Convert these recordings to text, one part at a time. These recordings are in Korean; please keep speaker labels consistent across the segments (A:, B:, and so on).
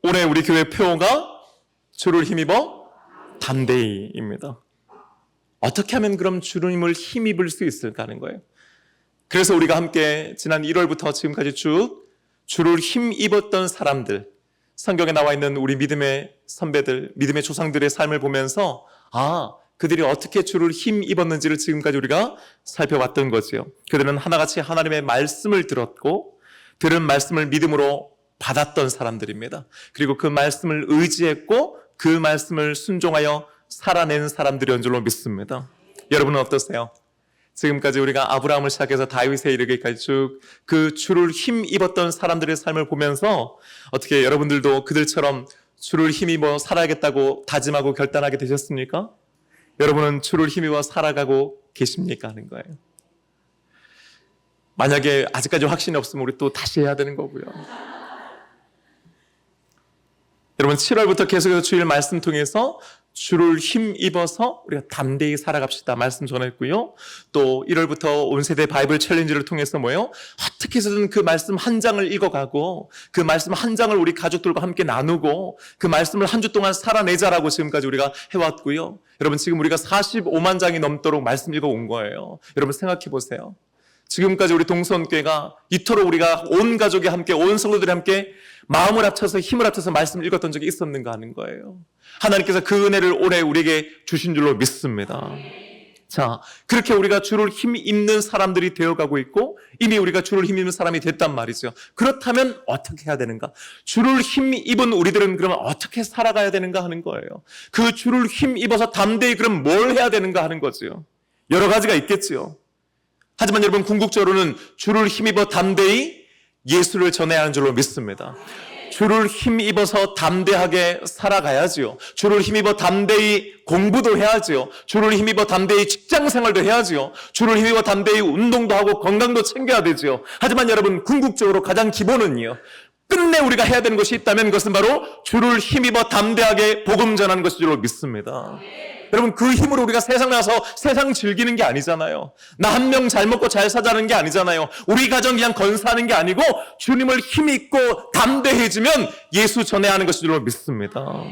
A: 올해 우리 교회 표어가 주를 힘입어 담대히입니다. 어떻게 하면 그럼 주님을 힘입을 수 있을까 하는 거예요. 그래서 우리가 함께 지난 1월부터 지금까지 쭉 주를 힘입었던 사람들, 성경에 나와 있는 우리 믿음의 선배들, 믿음의 조상들의 삶을 보면서 그들이 어떻게 주를 힘입었는지를 지금까지 우리가 살펴봤던 거지요. 그들은 하나같이 하나님의 말씀을 들었고 들은 말씀을 믿음으로 받았던 사람들입니다. 그리고 그 말씀을 의지했고 그 말씀을 순종하여 살아낸 사람들이었는 줄로 믿습니다. 여러분은 어떠세요? 지금까지 우리가 아브라함을 시작해서 다윗에 이르기까지 쭉 그 주를 힘입었던 사람들의 삶을 보면서 어떻게 여러분들도 그들처럼 주를 힘입어 살아야겠다고 다짐하고 결단하게 되셨습니까? 여러분은 주를 힘입어 살아가고 계십니까? 하는 거예요. 만약에 아직까지 확신이 없으면 우리 또 다시 해야 되는 거고요. 여러분 7월부터 계속해서 주일 말씀 통해서 주를 힘입어서 우리가 담대히 살아갑시다 말씀 전했고요. 또 1월부터 온세대 바이블 챌린지를 통해서 어떻게 해서든 그 말씀 한 장을 읽어가고 그 말씀 한 장을 우리 가족들과 함께 나누고 그 말씀을 한 주 동안 살아내자라고 지금까지 우리가 해왔고요. 여러분 지금 우리가 45만 장이 넘도록 말씀 읽어온 거예요. 여러분 생각해 보세요. 지금까지 우리 동선교회가 이토록 우리가 온 가족이 함께 온 성도들이 함께 마음을 합쳐서 힘을 합쳐서 말씀을 읽었던 적이 있었는가 하는 거예요. 하나님께서 그 은혜를 올해 우리에게 주신 줄로 믿습니다. 자, 그렇게 우리가 주를 힘입는 사람들이 되어가고 있고 이미 우리가 주를 힘입는 사람이 됐단 말이죠. 그렇다면 어떻게 해야 되는가? 주를 힘입은 우리들은 그러면 어떻게 살아가야 되는가 하는 거예요. 그 주를 힘입어서 담대히 그럼 뭘 해야 되는가 하는 거죠. 여러 가지가 있겠지요. 하지만 여러분 궁극적으로는 주를 힘입어 담대히 예수를 전해야 하는 줄로 믿습니다. 주를 힘입어서 담대하게 살아가야지요. 주를 힘입어 담대히 공부도 해야지요. 주를 힘입어 담대히 직장생활도 해야지요. 주를 힘입어 담대히 운동도 하고 건강도 챙겨야 되지요. 하지만 여러분 궁극적으로 가장 기본은요. 끝내 우리가 해야 되는 것이 있다면 그것은 바로 주를 힘입어 담대하게 복음 전하는 것인 줄로 믿습니다. 여러분 그 힘으로 우리가 세상 나가서 세상 즐기는 게 아니잖아요. 나 한 명 잘 먹고 잘 사자는 게 아니잖아요. 우리 가정 그냥 건사하는 게 아니고 주님을 힘입고 담대해지면 예수 전해야 하는 것인 줄로 믿습니다.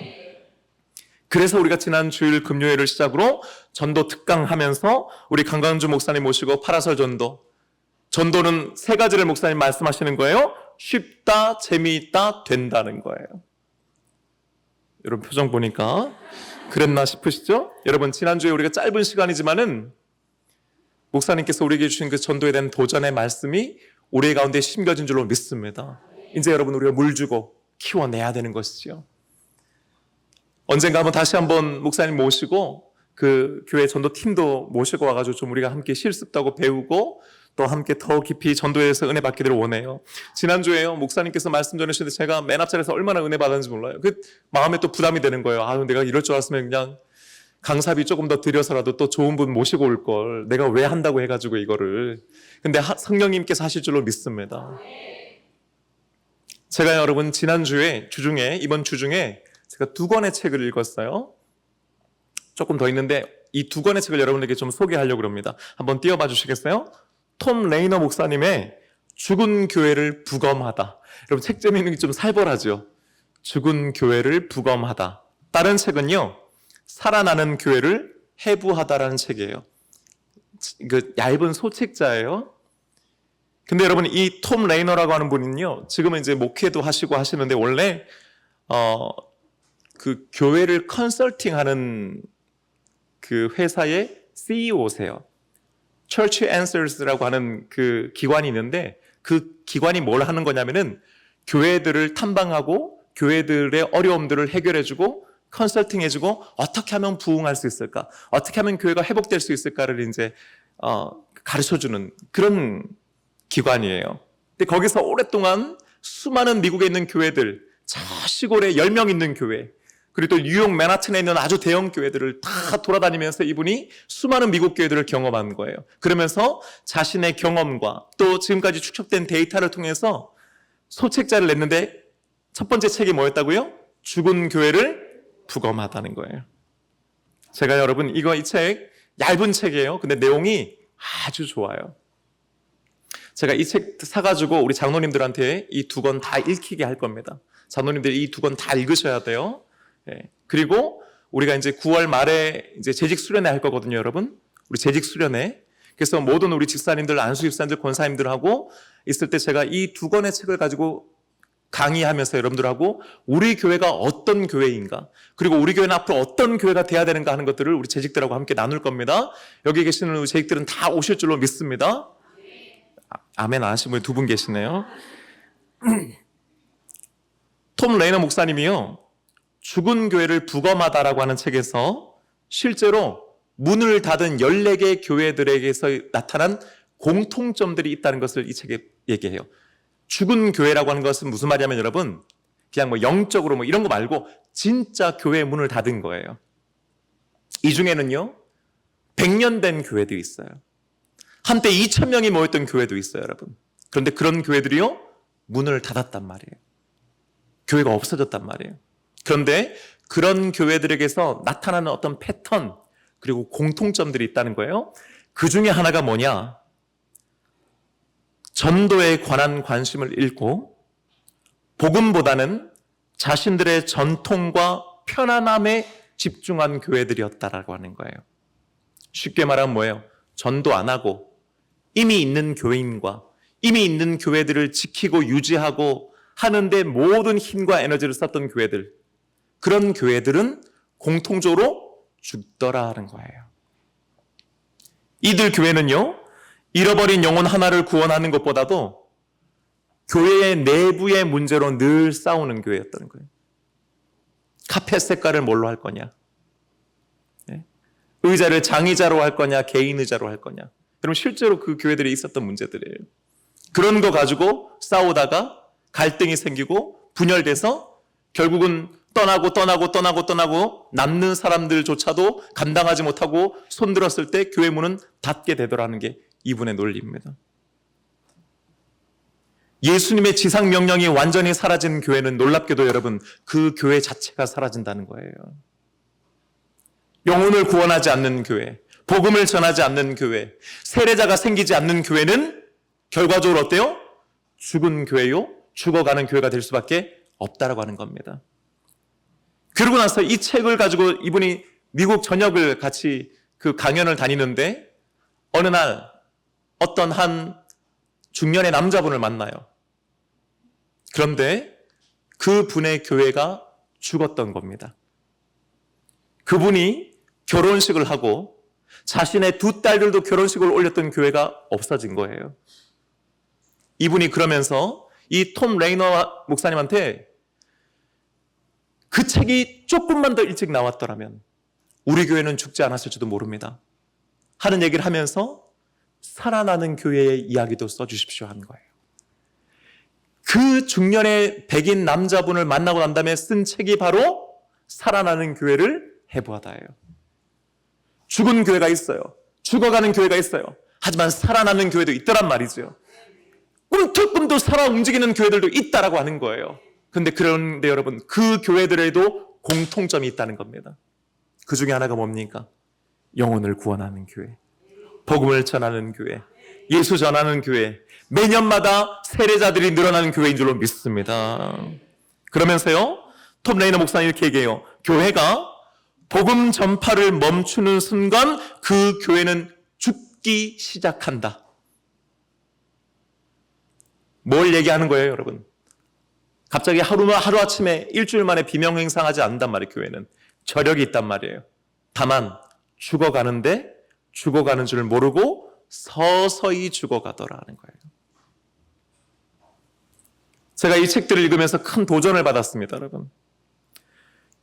A: 그래서 우리가 지난 주일 금요일을 시작으로 전도 특강 하면서 우리 강강주 목사님 모시고 파라솔 전도는 세 가지를 목사님 말씀하시는 거예요. 쉽다, 재미있다, 된다는 거예요. 여러분 표정 보니까 그랬나 싶으시죠? 여러분 지난주에 우리가 짧은 시간이지만은 목사님께서 우리에게 주신 그 전도에 대한 도전의 말씀이 우리 가운데 심겨진 줄로 믿습니다. 이제 여러분 우리가 물 주고 키워내야 되는 것이죠. 언젠가 다시 한번 목사님 모시고 그 교회 전도팀도 모시고 와가지고 좀 우리가 함께 실습도 하고 배우고 또 함께 더 깊이 전도에서 은혜 받기를 원해요. 지난주에요 목사님께서 말씀 전해주셨는데 제가 맨 앞자리에서 얼마나 은혜 받았는지 몰라요. 그 마음에 또 부담이 되는 거예요. 내가 이럴 줄 알았으면 그냥 강사비 조금 더 들여서라도 또 좋은 분 모시고 올 걸 내가 왜 한다고 해가지고 이거를. 근데 성령님께서 하실 줄로 믿습니다. 제가 여러분 지난주에 이번 주중에 제가 2권의 책을 읽었어요. 조금 더 있는데 이 2권의 책을 여러분에게 좀 소개하려고 합니다. 한번 띄워봐 주시겠어요? 톰 레이너 목사님의 죽은 교회를 부검하다. 여러분 책 제목이 좀 살벌하죠. 죽은 교회를 부검하다. 다른 책은요. 살아나는 교회를 해부하다라는 책이에요. 그 얇은 소책자예요. 근데 여러분 이 톰 레이너라고 하는 분은요. 지금은 이제 목회도 하시고 하시는데 원래 그 교회를 컨설팅하는 그 회사의 CEO세요. Church Answers라고 하는 그 기관이 있는데 그 기관이 뭘 하는 거냐면은 교회들을 탐방하고 교회들의 어려움들을 해결해주고 컨설팅해주고 어떻게 하면 부흥할 수 있을까? 어떻게 하면 교회가 회복될 수 있을까를 이제 가르쳐주는 그런 기관이에요. 근데 거기서 오랫동안 수많은 미국에 있는 교회들, 저 시골에 10명 있는 교회, 그리고 또 뉴욕 맨하튼에 있는 아주 대형 교회들을 다 돌아다니면서 이분이 수많은 미국 교회들을 경험한 거예요. 그러면서 자신의 경험과 또 지금까지 축적된 데이터를 통해서 소책자를 냈는데 첫 번째 책이 뭐였다고요? 죽은 교회를 부검하다는 거예요. 제가 여러분 이 책 얇은 책이에요. 근데 내용이 아주 좋아요. 제가 이 책 사가지고 우리 장로님들한테 이 두 권 다 읽히게 할 겁니다. 장로님들이 이 두 권 다 읽으셔야 돼요. 예. 그리고 우리가 이제 9월 말에 이제 재직 수련회 할 거거든요, 여러분. 우리 재직 수련회. 그래서 모든 우리 집사님들, 안수 집사님들, 권사님들하고 있을 때 제가 이 두 권의 책을 가지고 강의하면서 여러분들하고 우리 교회가 어떤 교회인가, 그리고 우리 교회는 앞으로 어떤 교회가 돼야 되는가 하는 것들을 우리 재직들하고 함께 나눌 겁니다. 여기 계시는 우리 재직들은 다 오실 줄로 믿습니다. 아멘 안 하신 분이 두 분 계시네요. 톰 레이너 목사님이요, 죽은 교회를 부검하다라고 하는 책에서 실제로 문을 닫은 14개 교회들에게서 나타난 공통점들이 있다는 것을 이 책에 얘기해요. 죽은 교회라고 하는 것은 무슨 말이냐면 여러분, 그냥 뭐 영적으로 뭐 이런 거 말고 진짜 교회의 문을 닫은 거예요. 이 중에는요, 100년 된 교회도 있어요. 한때 2,000명이 모였던 교회도 있어요, 여러분. 그런데 그런 교회들이요, 문을 닫았단 말이에요. 교회가 없어졌단 말이에요. 그런데 그런 교회들에게서 나타나는 어떤 패턴, 그리고 공통점들이 있다는 거예요. 그 중에 하나가 뭐냐? 전도에 관한 관심을 잃고 복음보다는 자신들의 전통과 편안함에 집중한 교회들이었다라고 하는 거예요. 쉽게 말하면 뭐예요? 전도 안 하고 이미 있는 교인과 이미 있는 교회들을 지키고 유지하고 하는데 모든 힘과 에너지를 썼던 교회들, 그런 교회들은 공통적으로 죽더라 하는 거예요. 이들 교회는요, 잃어버린 영혼 하나를 구원하는 것보다도 교회의 내부의 문제로 늘 싸우는 교회였다는 거예요. 카펫 색깔을 뭘로 할 거냐? 의자를 장의자로 할 거냐? 개인 의자로 할 거냐? 그럼 실제로 그 교회들이 있었던 문제들이에요. 그런 거 가지고 싸우다가 갈등이 생기고 분열돼서 결국은 떠나고 남는 사람들조차도 감당하지 못하고 손들었을 때 교회 문은 닫게 되더라는 게 이분의 논리입니다. 예수님의 지상 명령이 완전히 사라진 교회는 놀랍게도 여러분, 그 교회 자체가 사라진다는 거예요. 영혼을 구원하지 않는 교회, 복음을 전하지 않는 교회, 세례자가 생기지 않는 교회는 결과적으로 어때요? 죽은 교회요, 죽어가는 교회가 될 수밖에 없다라고 하는 겁니다. 그러고 나서 이 책을 가지고 이분이 미국 전역을 같이 그 강연을 다니는데 어느 날 어떤 한 중년의 남자분을 만나요. 그런데 그 분의 교회가 죽었던 겁니다. 그분이 결혼식을 하고 자신의 두 딸들도 결혼식을 올렸던 교회가 없어진 거예요. 이분이 그러면서 이 톰 레이너 목사님한테 그 책이 조금만 더 일찍 나왔더라면 우리 교회는 죽지 않았을지도 모릅니다 하는 얘기를 하면서 살아나는 교회의 이야기도 써주십시오 한 거예요. 그 중년의 백인 남자분을 만나고 난 다음에 쓴 책이 바로 살아나는 교회를 해부하다예요. 죽은 교회가 있어요. 죽어가는 교회가 있어요. 하지만 살아나는 교회도 있더란 말이죠. 꿈틀꿈틀 살아 움직이는 교회들도 있다라고 하는 거예요. 그런데 여러분, 그 교회들에도 공통점이 있다는 겁니다. 그 중에 하나가 뭡니까? 영혼을 구원하는 교회, 복음을 전하는 교회, 예수 전하는 교회, 매년마다 세례자들이 늘어나는 교회인 줄로 믿습니다. 그러면서요, 톰 레이너 목사님 이렇게 얘기해요. 교회가 복음 전파를 멈추는 순간 그 교회는 죽기 시작한다. 뭘 얘기하는 거예요, 여러분? 갑자기 하루아침에 일주일 만에 비명행상하지 않는단 말이에요. 교회는 저력이 있단 말이에요. 다만 죽어가는데 죽어가는 줄 모르고 서서히 죽어가더라는 거예요. 제가 이 책들을 읽으면서 큰 도전을 받았습니다, 여러분.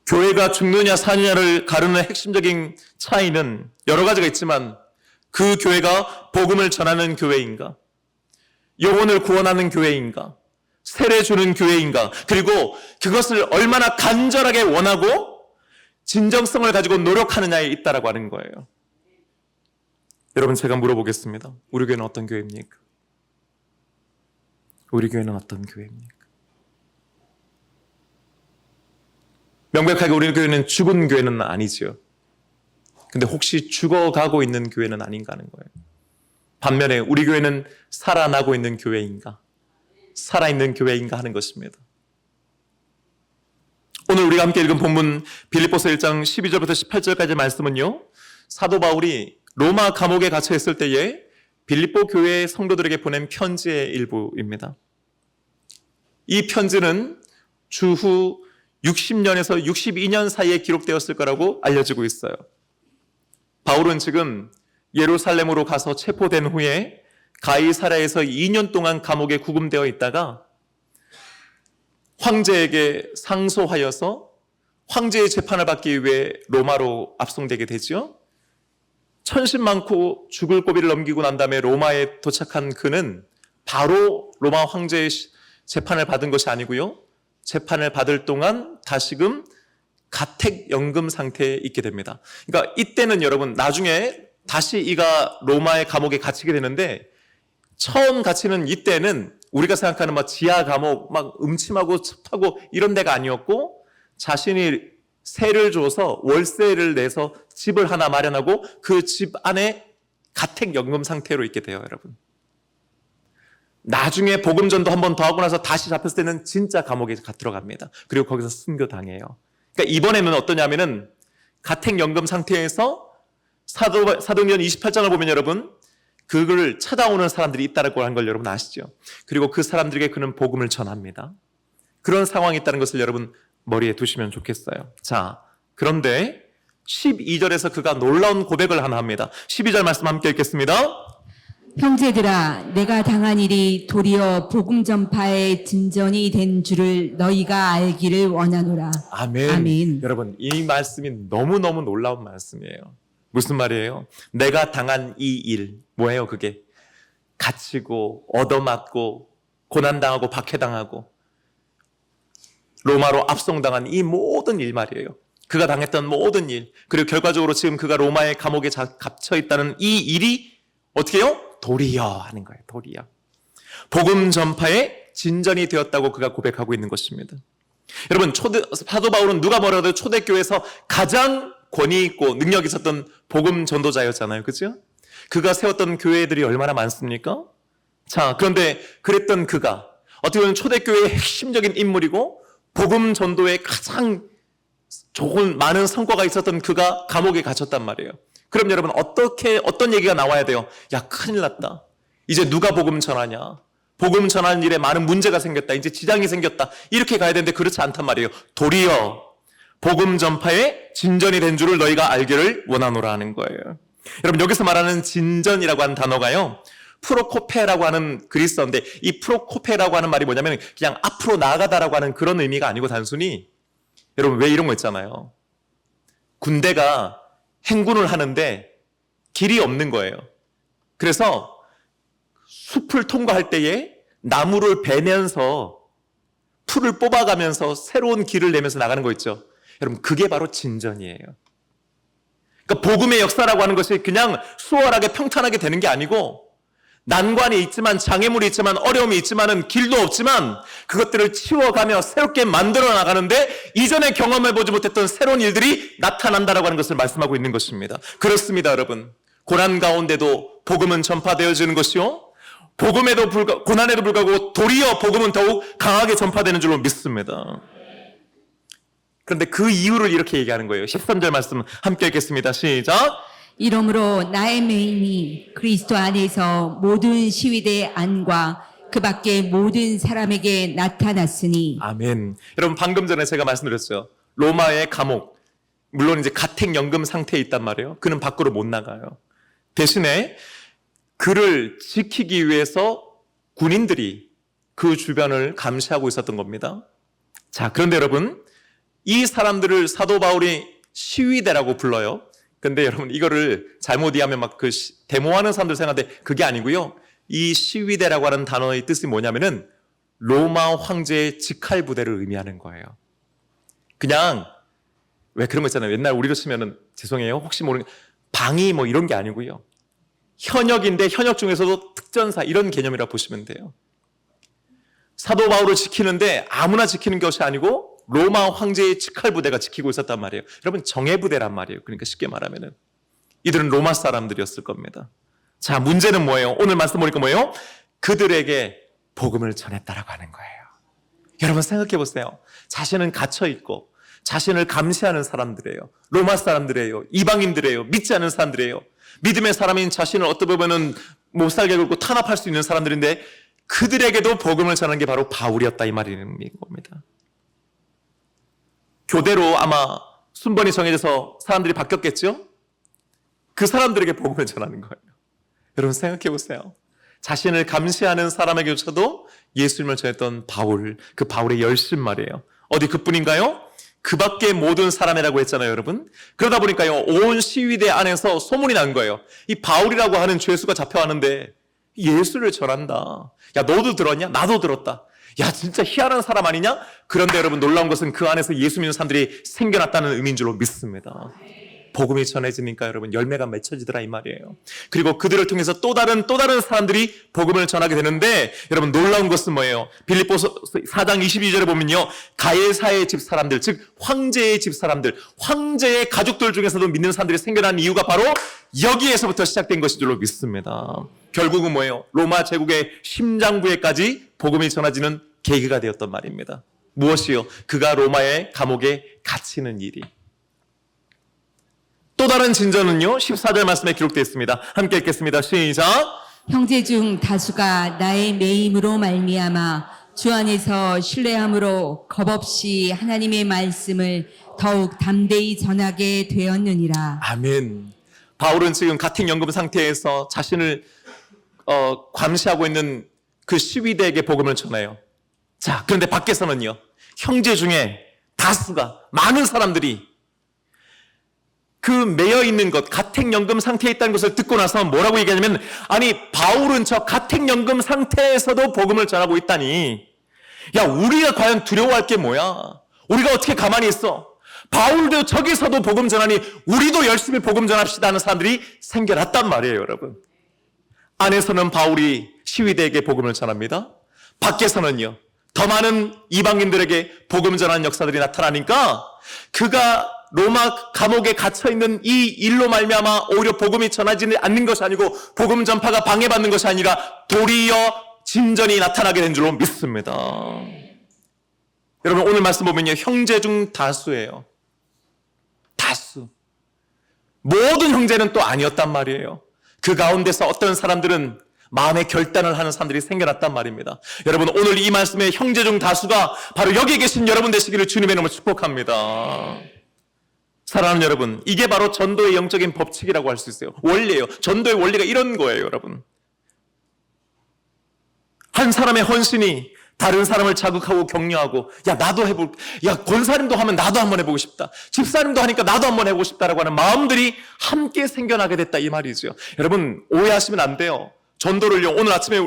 A: 교회가 죽느냐 사느냐를 가르는 핵심적인 차이는 여러 가지가 있지만 그 교회가 복음을 전하는 교회인가, 영혼을 구원하는 교회인가, 세례 주는 교회인가, 그리고 그것을 얼마나 간절하게 원하고 진정성을 가지고 노력하느냐에 있다라고 하는 거예요. 여러분, 제가 물어보겠습니다. 우리 교회는 어떤 교회입니까? 우리 교회는 어떤 교회입니까? 명백하게 우리 교회는 죽은 교회는 아니죠. 근데 혹시 죽어가고 있는 교회는 아닌가 하는 거예요. 반면에 우리 교회는 살아나고 있는 교회인가, 살아있는 교회인가 하는 것입니다. 오늘 우리가 함께 읽은 본문 빌립보서 1장 12절부터 18절까지 말씀은요, 사도 바울이 로마 감옥에 갇혀 있을 때에 빌립보 교회 성도들에게 보낸 편지의 일부입니다. 이 편지는 주후 60년에서 62년 사이에 기록되었을 거라고 알려지고 있어요. 바울은 지금 예루살렘으로 가서 체포된 후에 가이사랴에서 2년 동안 감옥에 구금되어 있다가 황제에게 상소하여서 황제의 재판을 받기 위해 로마로 압송되게 되죠. 천신 많고 죽을 고비를 넘기고 난 다음에 로마에 도착한 그는 바로 로마 황제의 재판을 받은 것이 아니고요, 재판을 받을 동안 다시금 가택연금 상태에 있게 됩니다. 그러니까 이때는 여러분, 나중에 다시 이가 로마의 감옥에 갇히게 되는데, 처음 갇히는 이때는 우리가 생각하는 막 지하 감옥, 막 음침하고 습하고 이런 데가 아니었고, 자신이 세를 줘서 월세를 내서 집을 하나 마련하고 그 집 안에 가택연금 상태로 있게 돼요, 여러분. 나중에 복음전도 한 번 더 하고 나서 다시 잡혔을 때는 진짜 감옥에 들어갑니다. 그리고 거기서 순교당해요. 그러니까 이번에는 어떠냐면은 가택연금 상태에서 사도행전 28장을 보면 여러분, 그를 찾아오는 사람들이 있다고 하는 걸 여러분 아시죠? 그리고 그 사람들에게 그는 복음을 전합니다. 그런 상황이 있다는 것을 여러분 머리에 두시면 좋겠어요. 자, 그런데 12절에서 그가 놀라운 고백을 하나 합니다. 12절 말씀 함께 읽겠습니다.
B: 형제들아, 내가 당한 일이 도리어 복음 전파의 진전이 된 줄을 너희가 알기를 원하노라.
A: 아멘.
B: 아멘.
A: 여러분, 이 말씀이 너무너무 놀라운 말씀이에요. 무슨 말이에요? 내가 당한 이 일, 뭐예요 그게? 갇히고 얻어맞고 고난당하고 박해당하고 로마로 압송당한 이 모든 일 말이에요. 그가 당했던 모든 일, 그리고 결과적으로 지금 그가 로마의 감옥에 갇혀있다는 이 일이 어떻게 해요? 도리어 하는 거예요. 도리어. 복음 전파의 진전이 되었다고 그가 고백하고 있는 것입니다. 여러분, 사도 바울은 누가 뭐라도 해도 초대교회에서 가장 권위 있고 능력 있었던 복음 전도자였잖아요. 그죠? 그가 세웠던 교회들이 얼마나 많습니까? 자, 그런데 그랬던 그가 어떻게 보면 초대교회의 핵심적인 인물이고 복음 전도에 가장 좋은 많은 성과가 있었던 그가 감옥에 갇혔단 말이에요. 그럼 여러분, 어떤 얘기가 나와야 돼요? 야, 큰일 났다. 이제 누가 복음 전하냐? 복음 전하는 일에 많은 문제가 생겼다. 이제 지장이 생겼다. 이렇게 가야 되는데 그렇지 않단 말이에요. 도리어 복음 전파에 진전이 된 줄을 너희가 알기를 원하노라 하는 거예요. 여러분, 여기서 말하는 진전이라고 하는 단어가요, 프로코페라고 하는 그리스어인데, 이 프로코페라고 하는 말이 뭐냐면 그냥 앞으로 나아가다라고 하는 그런 의미가 아니고, 단순히 여러분, 왜 이런 거 있잖아요. 군대가 행군을 하는데 길이 없는 거예요. 그래서 숲을 통과할 때에 나무를 베면서 풀을 뽑아가면서 새로운 길을 내면서 나가는 거 있죠. 여러분, 그게 바로 진전이에요. 그러니까 복음의 역사라고 하는 것이 그냥 수월하게 평탄하게 되는 게 아니고, 난관이 있지만, 장애물이 있지만, 어려움이 있지만은, 길도 없지만 그것들을 치워가며 새롭게 만들어 나가는데 이전에 경험해보지 못했던 새로운 일들이 나타난다라고 하는 것을 말씀하고 있는 것입니다. 그렇습니다, 여러분. 고난 가운데도 복음은 전파되어지는 것이요, 고난에도 불구하고 도리어 복음은 더욱 강하게 전파되는 줄로 믿습니다. 그런데 그 이유를 이렇게 얘기하는 거예요. 13절 말씀 함께 읽겠습니다. 시작.
B: 이러므로 나의 메인이 그리스도 안에서 모든 시위대 안과 그 밖의 모든 사람에게 나타났으니.
A: 아멘. 여러분, 방금 전에 제가 말씀드렸어요. 로마의 감옥, 물론 이제 가택연금 상태에 있단 말이에요. 그는 밖으로 못 나가요. 대신에 그를 지키기 위해서 군인들이 그 주변을 감시하고 있었던 겁니다. 자, 그런데 여러분, 이 사람들을 사도 바울이 시위대라고 불러요. 근데 여러분, 이거를 잘못 이해하면 막 그 데모하는 사람들 생각하는데 그게 아니고요. 이 시위대라고 하는 단어의 뜻이 뭐냐면은 로마 황제의 직할 부대를 의미하는 거예요. 그냥 왜 그런 거 있잖아요. 옛날 우리로 치면은, 죄송해요, 혹시 모르는, 방위 뭐 이런 게 아니고요. 현역인데 현역 중에서도 특전사, 이런 개념이라 보시면 돼요. 사도 바울을 지키는데 아무나 지키는 것이 아니고 로마 황제의 직할 부대가 지키고 있었단 말이에요. 여러분, 정예 부대란 말이에요. 그러니까 쉽게 말하면은 이들은 로마 사람들이었을 겁니다. 자, 문제는 뭐예요? 오늘 말씀 보니까 뭐예요? 그들에게 복음을 전했다라고 하는 거예요. 여러분 생각해 보세요. 자신은 갇혀 있고 자신을 감시하는 사람들이에요. 로마 사람들이에요. 이방인들이에요. 믿지 않는 사람들이에요. 믿음의 사람인 자신을 어떻게 보면은 못 살게 굴고 탄압할 수 있는 사람들인데 그들에게도 복음을 전하는 게 바로 바울이었다 이 말인 겁니다. 교대로 아마 순번이 정해져서 사람들이 바뀌었겠죠? 그 사람들에게 복음을 전하는 거예요. 여러분 생각해 보세요. 자신을 감시하는 사람에게조차도 예수님을 전했던 바울, 그 바울의 열심 말이에요. 어디 그뿐인가요? 그 밖에 모든 사람이라고 했잖아요, 여러분. 그러다 보니까요, 온 시위대 안에서 소문이 난 거예요. 이 바울이라고 하는 죄수가 잡혀왔는데 예수를 전한다. 야, 너도 들었냐? 나도 들었다. 야, 진짜 희한한 사람 아니냐? 그런데 여러분 놀라운 것은 그 안에서 예수 믿는 사람들이 생겨났다는 의미인 줄로 믿습니다. 복음이 전해지니까 여러분 열매가 맺혀지더라 이 말이에요. 그리고 그들을 통해서 또 다른 사람들이 복음을 전하게 되는데 여러분 놀라운 것은 뭐예요? 빌립보서 4장 22절에 보면요. 가이사의 집 사람들, 즉 황제의 집 사람들, 황제의 가족들 중에서도 믿는 사람들이 생겨난 이유가 바로 여기에서부터 시작된 것인 줄로 믿습니다. 결국은 뭐예요? 로마 제국의 심장부에까지 복음이 전해지는 계기가 되었던 말입니다. 무엇이요? 그가 로마의 감옥에 갇히는 일이. 또 다른 진전은요, 14절 말씀에 기록되어 있습니다. 함께 읽겠습니다. 시작.
B: 형제 중 다수가 나의 매임으로 말미암아 주 안에서 신뢰함으로 겁없이 하나님의 말씀을 더욱 담대히 전하게 되었느니라.
A: 아멘. 바울은 지금 가택연금 상태에서 자신을 감시하고 있는 그 시위대에게 복음을 전해요. 자, 그런데 밖에서는요, 형제 중에 다수가, 많은 사람들이 그 매여 있는 것, 가택연금 상태에 있다는 것을 듣고 나서 뭐라고 얘기하냐면, 아니 바울은 저 가택연금 상태에서도 복음을 전하고 있다니, 야, 우리가 과연 두려워할 게 뭐야? 우리가 어떻게 가만히 있어? 바울도 저기서도 복음 전하니 우리도 열심히 복음 전합시다 하는 사람들이 생겨났단 말이에요, 여러분. 안에서는 바울이 시위대에게 복음을 전합니다. 밖에서는요, 더 많은 이방인들에게 복음 전하는 역사들이 나타나니까 그가 로마 감옥에 갇혀있는 이 일로 말미암아 오히려 복음이 전하지 않는 것이 아니고 복음 전파가 방해받는 것이 아니라 도리어 진전이 나타나게 된 줄로 믿습니다. 여러분 오늘 말씀 보면요, 형제 중 다수예요. 다수. 모든 형제는 또 아니었단 말이에요. 그 가운데서 어떤 사람들은 마음의 결단을 하는 사람들이 생겨났단 말입니다. 여러분 오늘 이 말씀의 형제 중 다수가 바로 여기 계신 여러분 되시기를 주님의 이름으로 축복합니다. 사랑하는 여러분, 이게 바로 전도의 영적인 법칙이라고 할 수 있어요. 원리예요. 전도의 원리가 이런 거예요, 여러분. 한 사람의 헌신이 다른 사람을 자극하고 격려하고, 야, 나도 해볼, 야, 권사님도 하면 나도 한번 해보고 싶다. 집사님도 하니까 나도 한번 해보고 싶다라고 하는 마음들이 함께 생겨나게 됐다, 이 말이죠. 여러분, 오해하시면 안 돼요. 전도를요, 오늘 아침에,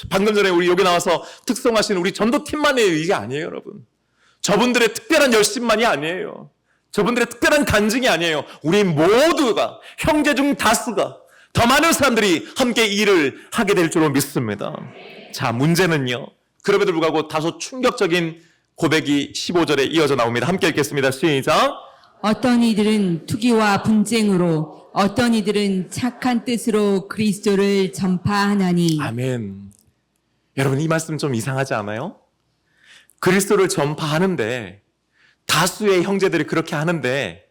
A: 방금 전에 우리 여기 나와서 특성하신 우리 전도팀만의 이게 아니에요, 여러분. 저분들의 특별한 열심만이 아니에요. 저분들의 특별한 간증이 아니에요. 우리 모두가, 형제 중 다수가, 더 많은 사람들이 함께 이 일을 하게 될 줄로 믿습니다. 자, 문제는요, 그럼에도 불구하고 다소 충격적인 고백이 15절에 이어져 나옵니다. 함께 읽겠습니다. 시작.
B: 어떤 이들은 투기와 분쟁으로, 어떤 이들은 착한 뜻으로 그리스도를 전파하나니.
A: 아멘. 여러분 이 말씀 좀 이상하지 않아요? 그리스도를 전파하는데, 다수의 형제들이 그렇게 하는데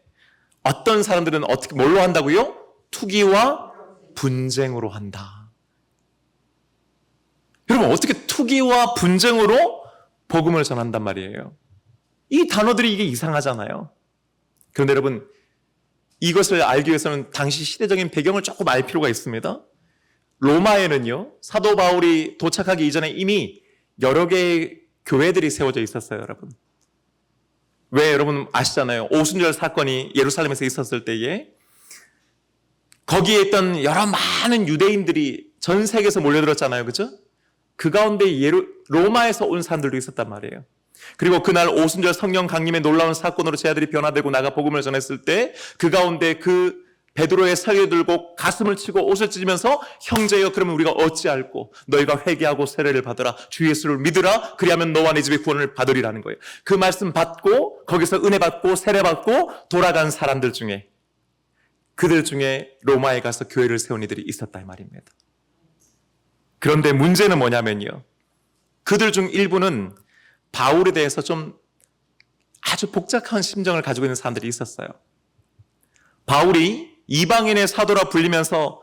A: 어떤 사람들은 어떻게 뭘로 한다고요? 투기와 분쟁으로 한다. 여러분 어떻게 투기와 분쟁으로 복음을 전한단 말이에요? 이 단어들이 이게 이상하잖아요. 그런데 여러분 이것을 알기 위해서는 당시 시대적인 배경을 조금 알 필요가 있습니다. 로마에는요, 사도 바울이 도착하기 이전에 이미 여러 개의 교회들이 세워져 있었어요, 여러분. 왜 여러분 아시잖아요. 오순절 사건이 예루살렘에서 있었을 때에 거기에 있던 여러 많은 유대인들이 전 세계에서 몰려들었잖아요. 그죠? 그 가운데 로마에서 온 사람들도 있었단 말이에요. 그리고 그날 오순절 성령 강림의 놀라운 사건으로 제 아들이 변화되고 나가 복음을 전했을 때 그 가운데 그 베드로의 설교 들고 가슴을 치고 옷을 찢으면서 형제여 그러면 우리가 어찌할꼬 너희가 회개하고 세례를 받으라 주 예수를 믿으라 그리하면 너와 네 집의 구원을 받으리라는 거예요. 그 말씀 받고 거기서 은혜 받고 세례 받고 돌아간 사람들 중에 그들 중에 로마에 가서 교회를 세운 이들이 있었다 이 말입니다. 그런데 문제는 뭐냐면요. 그들 중 일부는 바울에 대해서 좀 아주 복잡한 심정을 가지고 있는 사람들이 있었어요. 바울이 이방인의 사도라 불리면서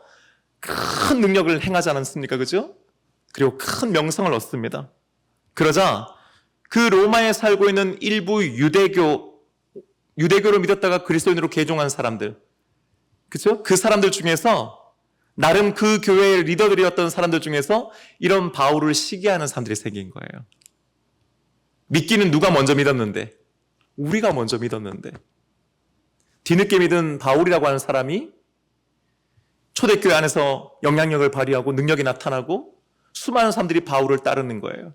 A: 큰 능력을 행하지 않았습니까? 그죠? 그리고 큰 명성을 얻습니다. 그러자 그 로마에 살고 있는 일부 유대교를 믿었다가 그리스도인으로 개종한 사람들, 그죠? 그 사람들 중에서 나름 그 교회의 리더들이었던 사람들 중에서 이런 바울을 시기하는 사람들이 생긴 거예요. 믿기는 누가 먼저 믿었는데? 우리가 먼저 믿었는데. 뒤늦게 믿은 바울이라고 하는 사람이 초대교회 안에서 영향력을 발휘하고 능력이 나타나고 수많은 사람들이 바울을 따르는 거예요.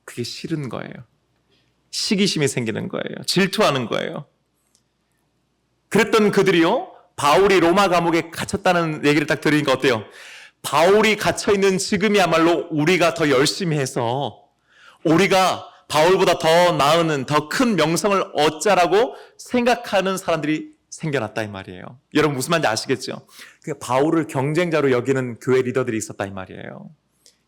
A: 그게 싫은 거예요. 시기심이 생기는 거예요. 질투하는 거예요. 그랬던 그들이요, 바울이 로마 감옥에 갇혔다는 얘기를 딱 들으니까 어때요? 바울이 갇혀있는 지금이야말로 우리가 더 열심히 해서 우리가 바울보다 더 나은, 더 큰 명성을 얻자라고 생각하는 사람들이 생겨났다 이 말이에요. 여러분 무슨 말인지 아시겠죠? 그러니까 바울을 경쟁자로 여기는 교회 리더들이 있었다 이 말이에요.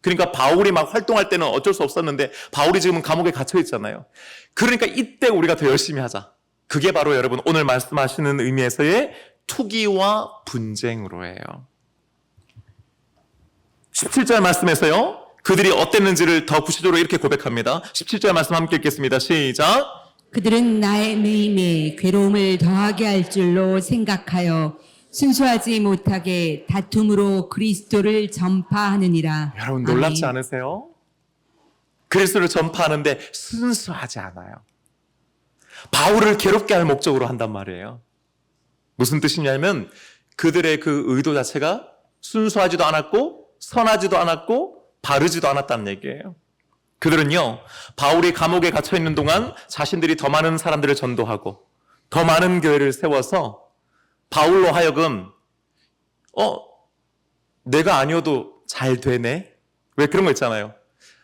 A: 그러니까 바울이 막 활동할 때는 어쩔 수 없었는데 바울이 지금은 감옥에 갇혀 있잖아요. 그러니까 이때 우리가 더 열심히 하자. 그게 바로 여러분 오늘 말씀하시는 의미에서의 투기와 분쟁으로예요. 17절 말씀에서요, 그들이 어땠는지를 더 구체적으로 이렇게 고백합니다. 17절 말씀 함께 읽겠습니다. 시작.
B: 그들은 나의 매임에 괴로움을 더하게 할 줄로 생각하여 순수하지 못하게 다툼으로 그리스도를 전파하느니라.
A: 여러분 놀랍지
B: 아멘.
A: 않으세요? 그리스도를 전파하는데 순수하지 않아요. 바울을 괴롭게 할 목적으로 한단 말이에요. 무슨 뜻이냐면 그들의 그 의도 자체가 순수하지도 않았고 선하지도 않았고 바르지도 않았다는 얘기예요. 그들은요, 바울이 감옥에 갇혀 있는 동안 자신들이 더 많은 사람들을 전도하고 더 많은 교회를 세워서 바울로 하여금 내가 아니어도 잘 되네? 왜 그런 거 있잖아요.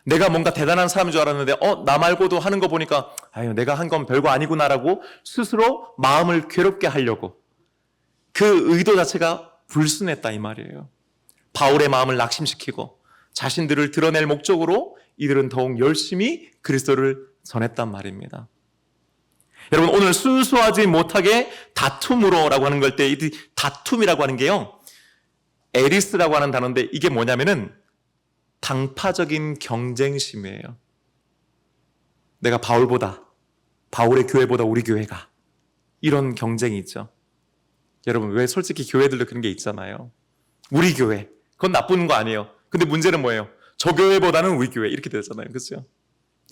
A: 내가 뭔가 대단한 사람인 줄 알았는데 나 말고도 하는 거 보니까 아유 내가 한 건 별거 아니구나라고 스스로 마음을 괴롭게 하려고 그 의도 자체가 불순했다 이 말이에요. 바울의 마음을 낙심시키고 자신들을 드러낼 목적으로 이들은 더욱 열심히 그리스도를 전했단 말입니다. 여러분 오늘 순수하지 못하게 다툼으로라고 하는 걸 때 이 다툼이라고 하는 게요, 에리스라고 하는 단어인데 이게 뭐냐면은 당파적인 경쟁심이에요. 내가 바울의 교회보다 우리 교회가 이런 경쟁이 있죠. 여러분 왜 솔직히 교회들도 그런 게 있잖아요. 우리 교회 그건 나쁜 거 아니에요. 근데 문제는 뭐예요? 저 교회보다는 우리 교회 이렇게 되잖아요. 그렇죠?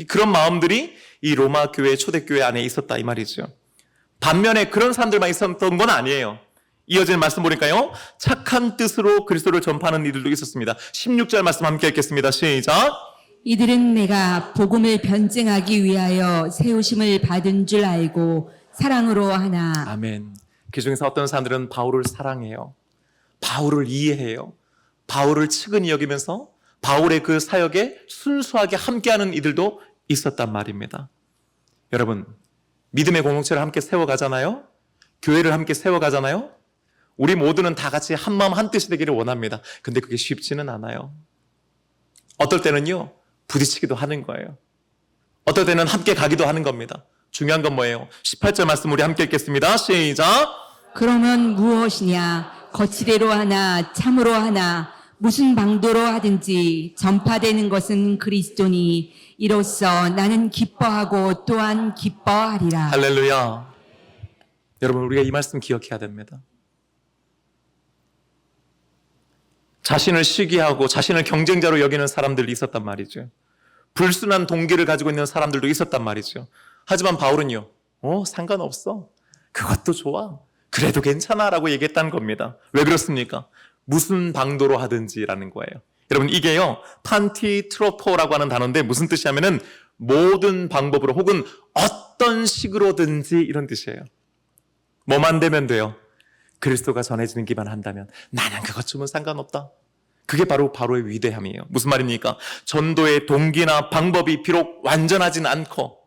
A: 그런 마음들이 이 로마 교회 초대교회 안에 있었다 이 말이죠. 반면에 그런 사람들만 있었던 건 아니에요. 이어지는 말씀 보니까요, 착한 뜻으로 그리스도를 전파하는 이들도 있었습니다. 16절 말씀 함께 읽겠습니다. 시작.
B: 이들은 내가 복음을 변증하기 위하여 세우심을 받은 줄 알고 사랑으로 하나.
A: 아멘. 그 중에서 어떤 사람들은 바울을 사랑해요. 바울을 이해해요. 바울을 측은히 여기면서 바울의 그 사역에 순수하게 함께하는 이들도 있었단 말입니다. 여러분, 믿음의 공동체를 함께 세워가잖아요. 교회를 함께 세워가잖아요. 우리 모두는 다 같이 한마음 한뜻이 되기를 원합니다. 근데 그게 쉽지는 않아요. 어떨 때는요, 부딪히기도 하는 거예요. 어떨 때는 함께 가기도 하는 겁니다. 중요한 건 뭐예요? 18절 말씀 우리 함께 읽겠습니다. 시작.
B: 그러면 무엇이냐? 거칠애로 하나 참으로 하나 무슨 방도로 하든지 전파되는 것은 그리스도니 이로써 나는 기뻐하고 또한 기뻐하리라.
A: 할렐루야. 여러분 우리가 이 말씀 기억해야 됩니다. 자신을 시기하고 자신을 경쟁자로 여기는 사람들이 있었단 말이죠. 불순한 동기를 가지고 있는 사람들도 있었단 말이죠. 하지만 바울은요, 상관없어. 그것도 좋아. 그래도 괜찮아 라고 얘기했다는 겁니다. 왜 그렇습니까? 무슨 방도로 하든지라는 거예요. 여러분 이게요, 판티트로포라고 하는 단어인데 무슨 뜻이냐면은 모든 방법으로 혹은 어떤 식으로든지 이런 뜻이에요. 뭐만 되면 돼요. 그리스도가 전해지는 기만 한다면 나는 그것 주면 상관없다. 그게 바로 바로의 위대함이에요. 무슨 말입니까? 전도의 동기나 방법이 비록 완전하진 않고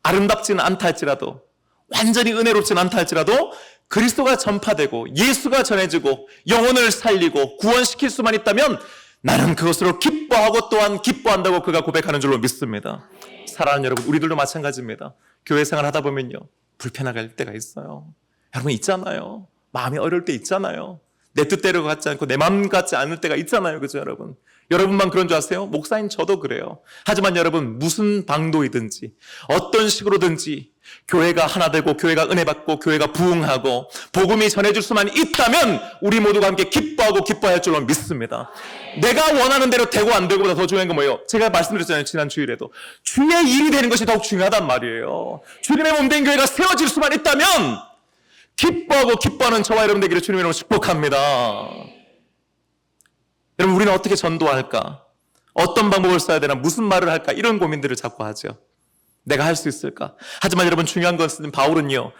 A: 아름답지는 않다 할지라도 완전히 은혜롭진 않다 할지라도 그리스도가 전파되고 예수가 전해지고 영혼을 살리고 구원시킬 수만 있다면 나는 그것으로 기뻐하고 또한 기뻐한다고 그가 고백하는 줄로 믿습니다. 사랑하는 여러분, 우리들도 마찬가지입니다. 교회 생활 하다 보면요, 불편할 때가 있어요. 여러분 있잖아요. 마음이 어려울 때 있잖아요. 내 뜻대로 같지 않고 내 마음 같지 않을 때가 있잖아요. 그죠 여러분? 여러분만 그런 줄 아세요? 목사인 저도 그래요. 하지만 여러분, 무슨 방도이든지 어떤 식으로든지 교회가 하나 되고 교회가 은혜 받고 교회가 부흥하고 복음이 전해질 수만 있다면 우리 모두가 함께 기뻐하고 기뻐할 줄로 믿습니다. 내가 원하는 대로 되고 안 되고보다 더 중요한 건 뭐예요? 제가 말씀드렸잖아요, 지난 주일에도. 주의 일이 되는 것이 더욱 중요하단 말이에요. 주님의 몸된 교회가 세워질 수만 있다면 기뻐하고 기뻐하는 저와 여러분 되기를 주님의 이름으로 축복합니다. 여러분, 우리는 어떻게 전도할까? 어떤 방법을 써야 되나? 무슨 말을 할까? 이런 고민들을 자꾸 하죠. 내가 할 수 있을까? 하지만 여러분, 중요한 것은 바울은요,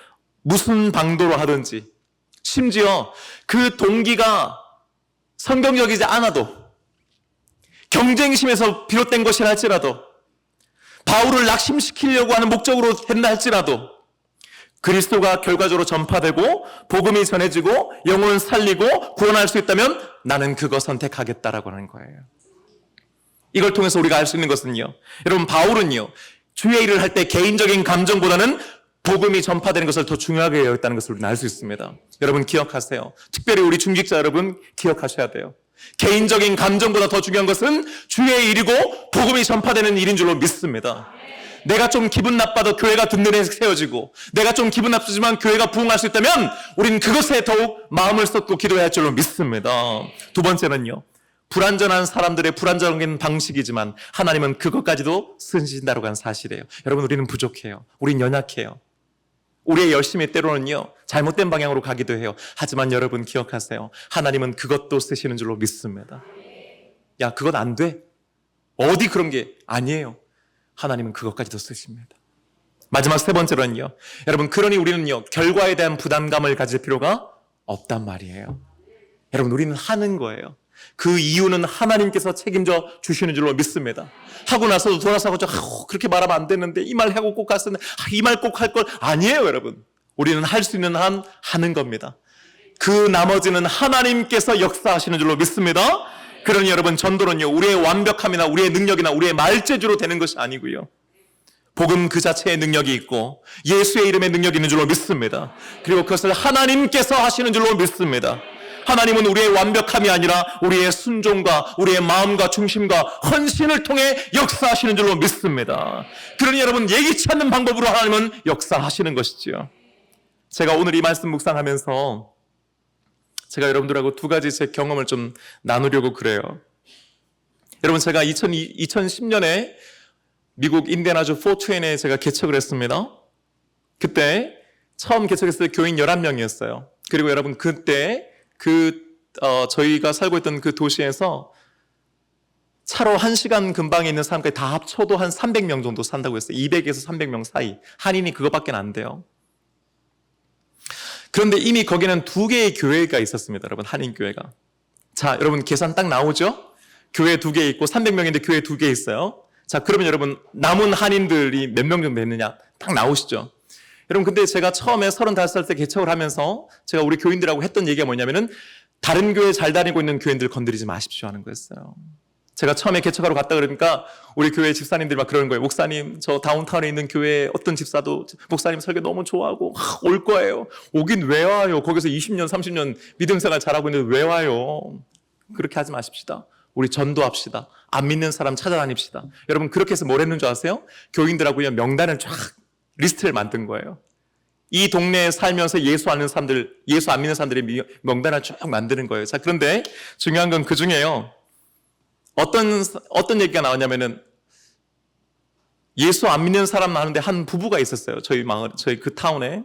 A: 무슨 방도로 하든지, 심지어 그 동기가 성경적이지 않아도, 경쟁심에서 비롯된 것이라 할지라도, 바울을 낙심시키려고 하는 목적으로 된다 할지라도, 그리스도가 결과적으로 전파되고 복음이 전해지고 영혼을 살리고 구원할 수 있다면 나는 그거 선택하겠다라고 하는 거예요. 이걸 통해서 우리가 알 수 있는 것은요, 여러분, 바울은요, 주의 일을 할 때 개인적인 감정보다는 복음이 전파되는 것을 더 중요하게 여겼다는 것을 우리는 알 수 있습니다. 여러분 기억하세요. 특별히 우리 중직자 여러분 기억하셔야 돼요. 개인적인 감정보다 더 중요한 것은 주의 일이고 복음이 전파되는 일인 줄로 믿습니다. 내가 좀 기분 나빠도 교회가 든든해서 세워지고, 내가 좀 기분 나쁘지만 교회가 부흥할 수 있다면 우리는 그것에 더욱 마음을 쏟고 기도해야 할 줄로 믿습니다. 두 번째는요, 불완전한 사람들의 불완전한 방식이지만 하나님은 그것까지도 쓰신다고 하는 사실이에요. 여러분, 우리는 부족해요. 우린 연약해요. 우리의 열심이 때로는요, 잘못된 방향으로 가기도 해요. 하지만 여러분 기억하세요. 하나님은 그것도 쓰시는 줄로 믿습니다. 야, 그건 안 돼. 어디 그런 게 아니에요. 하나님은 그것까지도 쓰십니다. 마지막 세 번째로는요, 여러분, 그러니 우리는요, 결과에 대한 부담감을 가질 필요가 없단 말이에요. 여러분, 우리는 하는 거예요. 그 이유는 하나님께서 책임져 주시는 줄로 믿습니다. 하고 나서도 돌아서고 그렇게 말하면 안 되는데, 이 말 하고 꼭 갔었는데, 이 말 꼭 할 걸. 아니에요, 여러분. 우리는 할 수 있는 한 하는 겁니다. 그 나머지는 하나님께서 역사하시는 줄로 믿습니다. 그러니 여러분, 전도는요, 우리의 완벽함이나 우리의 능력이나 우리의 말재주로 되는 것이 아니고요, 복음 그 자체의 능력이 있고 예수의 이름의 능력이 있는 줄로 믿습니다. 그리고 그것을 하나님께서 하시는 줄로 믿습니다. 하나님은 우리의 완벽함이 아니라 우리의 순종과 우리의 마음과 중심과 헌신을 통해 역사하시는 줄로 믿습니다. 그러니 여러분, 예기치 않는 방법으로 하나님은 역사하시는 것이지요. 제가 오늘 이 말씀 묵상하면서 제가 여러분들하고 두 가지 제 경험을 좀 나누려고 그래요. 여러분, 제가 2010년에 미국 인디애나주 포트웨인에 제가 개척을 했습니다. 그때 처음 개척했을 때 교인 11명이었어요. 그리고 여러분, 그때 저희가 살고 있던 그 도시에서 차로 1시간 근방에 있는 사람까지 다 합쳐도 한 300명 정도 산다고 했어요. 200에서 300명 사이. 한인이 그거밖에 안 돼요. 그런데 이미 거기는 2개의 교회가 있었습니다, 여러분. 한인교회가. 자, 여러분 계산 딱 나오죠? 교회 2개 있고 300명인데 교회 2개 있어요. 자, 그러면 여러분 남은 한인들이 몇 명 정도 됐느냐 딱 나오시죠? 여러분, 근데 제가 처음에 35살 때 개척을 하면서 제가 우리 교인들하고 했던 얘기가 뭐냐면은, 다른 교회 잘 다니고 있는 교인들 건드리지 마십시오 하는 거였어요. 제가 처음에 개척하러 갔다 그러니까 우리 교회 집사님들이 막 그러는 거예요. 목사님, 저 다운타운에 있는 교회 어떤 집사도 목사님 설교 너무 좋아하고 올 거예요. 오긴 왜 와요? 거기서 20년, 30년 믿음 생활 잘하고 있는데 왜 와요? 그렇게 하지 마십시다. 우리 전도합시다. 안 믿는 사람 찾아다닙시다. 여러분, 그렇게 해서 뭘 했는 줄 아세요? 교인들하고 명단을 쫙 리스트를 만든 거예요. 이 동네에 살면서 예수 안 믿는 사람들의 명단을 쭉 만드는 거예요. 자, 그런데 중요한 건 그 중에요, 어떤 얘기가 나왔냐면은, 예수 안 믿는 사람 많은데 한 부부가 있었어요. 저희 그 타운에.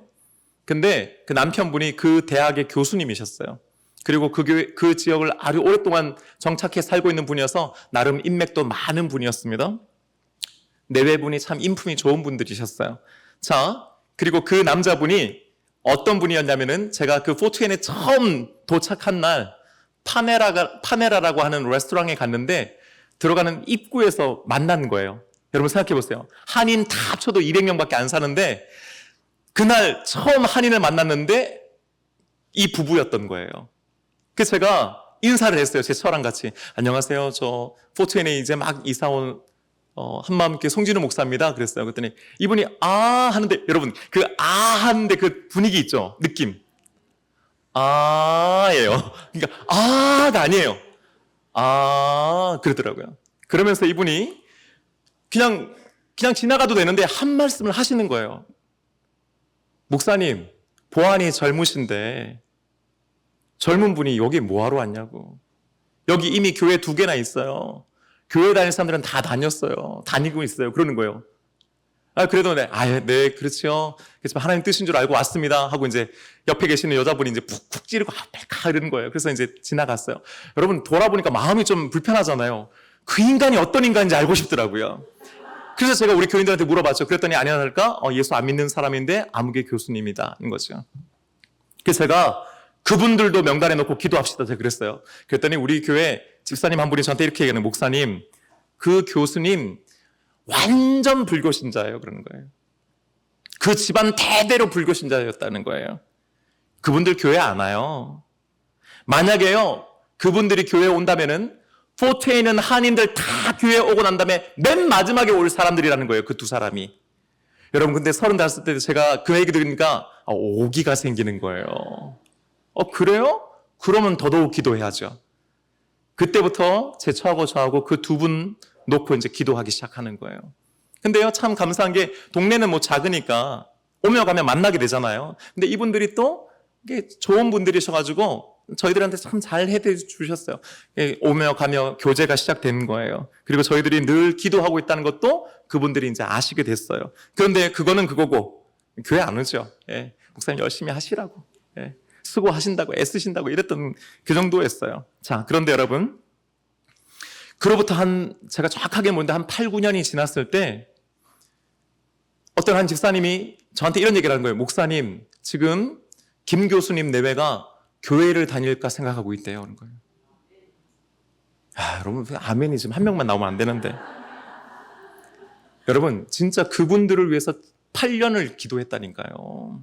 A: 근데 그 남편분이 그 대학의 교수님이셨어요. 그리고 그 지역을 아주 오랫동안 정착해 살고 있는 분이어서 나름 인맥도 많은 분이었습니다. 내외분이 참 인품이 좋은 분들이셨어요. 자, 그리고 그 남자분이 어떤 분이었냐면은, 제가 그 포트웨인에 처음 도착한 날 파메라라고 하는 레스토랑에 갔는데 들어가는 입구에서 만난 거예요. 여러분 생각해 보세요. 한인 다 합쳐도 200명밖에 안 사는데 그날 처음 한인을 만났는데 이 부부였던 거예요. 그래서 제가 인사를 했어요. 제 처랑 같이. 안녕하세요. 저 포트웨이에 이제 막 이사 온 한마음교회 송진우 목사입니다. 그랬어요. 그랬더니 이분이 아 하는데 여러분 그 아 하는데 그 분위기 있죠? 느낌. 아예요. 그러니까 아가 아니에요. 아 그러더라고요. 그러면서 이분이 그냥 지나가도 되는데 한 말씀을 하시는 거예요. 목사님, 보안이 젊으신데 젊은 분이 여기 뭐하러 왔냐고. 여기 이미 교회 2개나 있어요. 교회 다니는 사람들은 다 다녔어요. 다니고 있어요. 그러는 거예요. 그래도 네, 그렇죠. 그렇지만 하나님 뜻인 줄 알고 왔습니다. 하고 이제 옆에 계시는 여자분이 이제 푹푹 찌르고 빨리 가 이러는 거예요. 그래서 이제 지나갔어요. 여러분 돌아보니까 마음이 좀 불편하잖아요. 그 인간이 어떤 인간인지 알고 싶더라고요. 그래서 제가 우리 교인들한테 물어봤죠. 그랬더니 아니랄까? 예수 안 믿는 사람인데 아무개 교수님이다. 인 거죠. 그래서 제가 그분들도 명단에 놓고 기도합시다. 제가 그랬어요. 그랬더니 우리 교회 집사님 한 분이 저한테 이렇게 얘기하는 목사님, 그 교수님 완전 불교 신자예요. 그러는 거예요. 그 집안 대대로 불교 신자였다는 거예요. 그분들 교회 안 와요. 만약에요, 그분들이 교회에 온다면은 포트에 있는 한인들 다 교회에 오고 난 다음에 맨 마지막에 올 사람들이라는 거예요. 그 2사람이. 여러분 근데 35살 때 제가 그 얘기 들으니까 오기가 생기는 거예요. 그래요? 그러면 더더욱 기도해야죠. 그때부터 제 처하고 저하고 그 2분 놓고 이제 기도하기 시작하는 거예요. 근데요, 참 감사한 게 동네는 뭐 작으니까 오며 가며 만나게 되잖아요. 근데 이분들이 또 이게 좋은 분들이셔가지고 저희들한테 참 잘 해주셨어요. 오며 가며 교제가 시작된 거예요. 그리고 저희들이 늘 기도하고 있다는 것도 그분들이 이제 아시게 됐어요. 그런데 그거는 그거고 교회 안 오죠. 예, 목사님 열심히 하시라고. 예, 수고하신다고 애쓰신다고 이랬던 그 정도였어요. 자, 그런데 여러분, 그로부터 제가 정확하게 모르는데 한 8, 9년이 지났을 때 어떤 한 집사님이 저한테 이런 얘기를 하는 거예요. 목사님, 지금 김 교수님 내외가 교회를 다닐까 생각하고 있대요. 그런 거예요. 여러분, 아멘이 지금 한 명만 나오면 안 되는데. 여러분, 진짜 그분들을 위해서 8년을 기도했다니까요.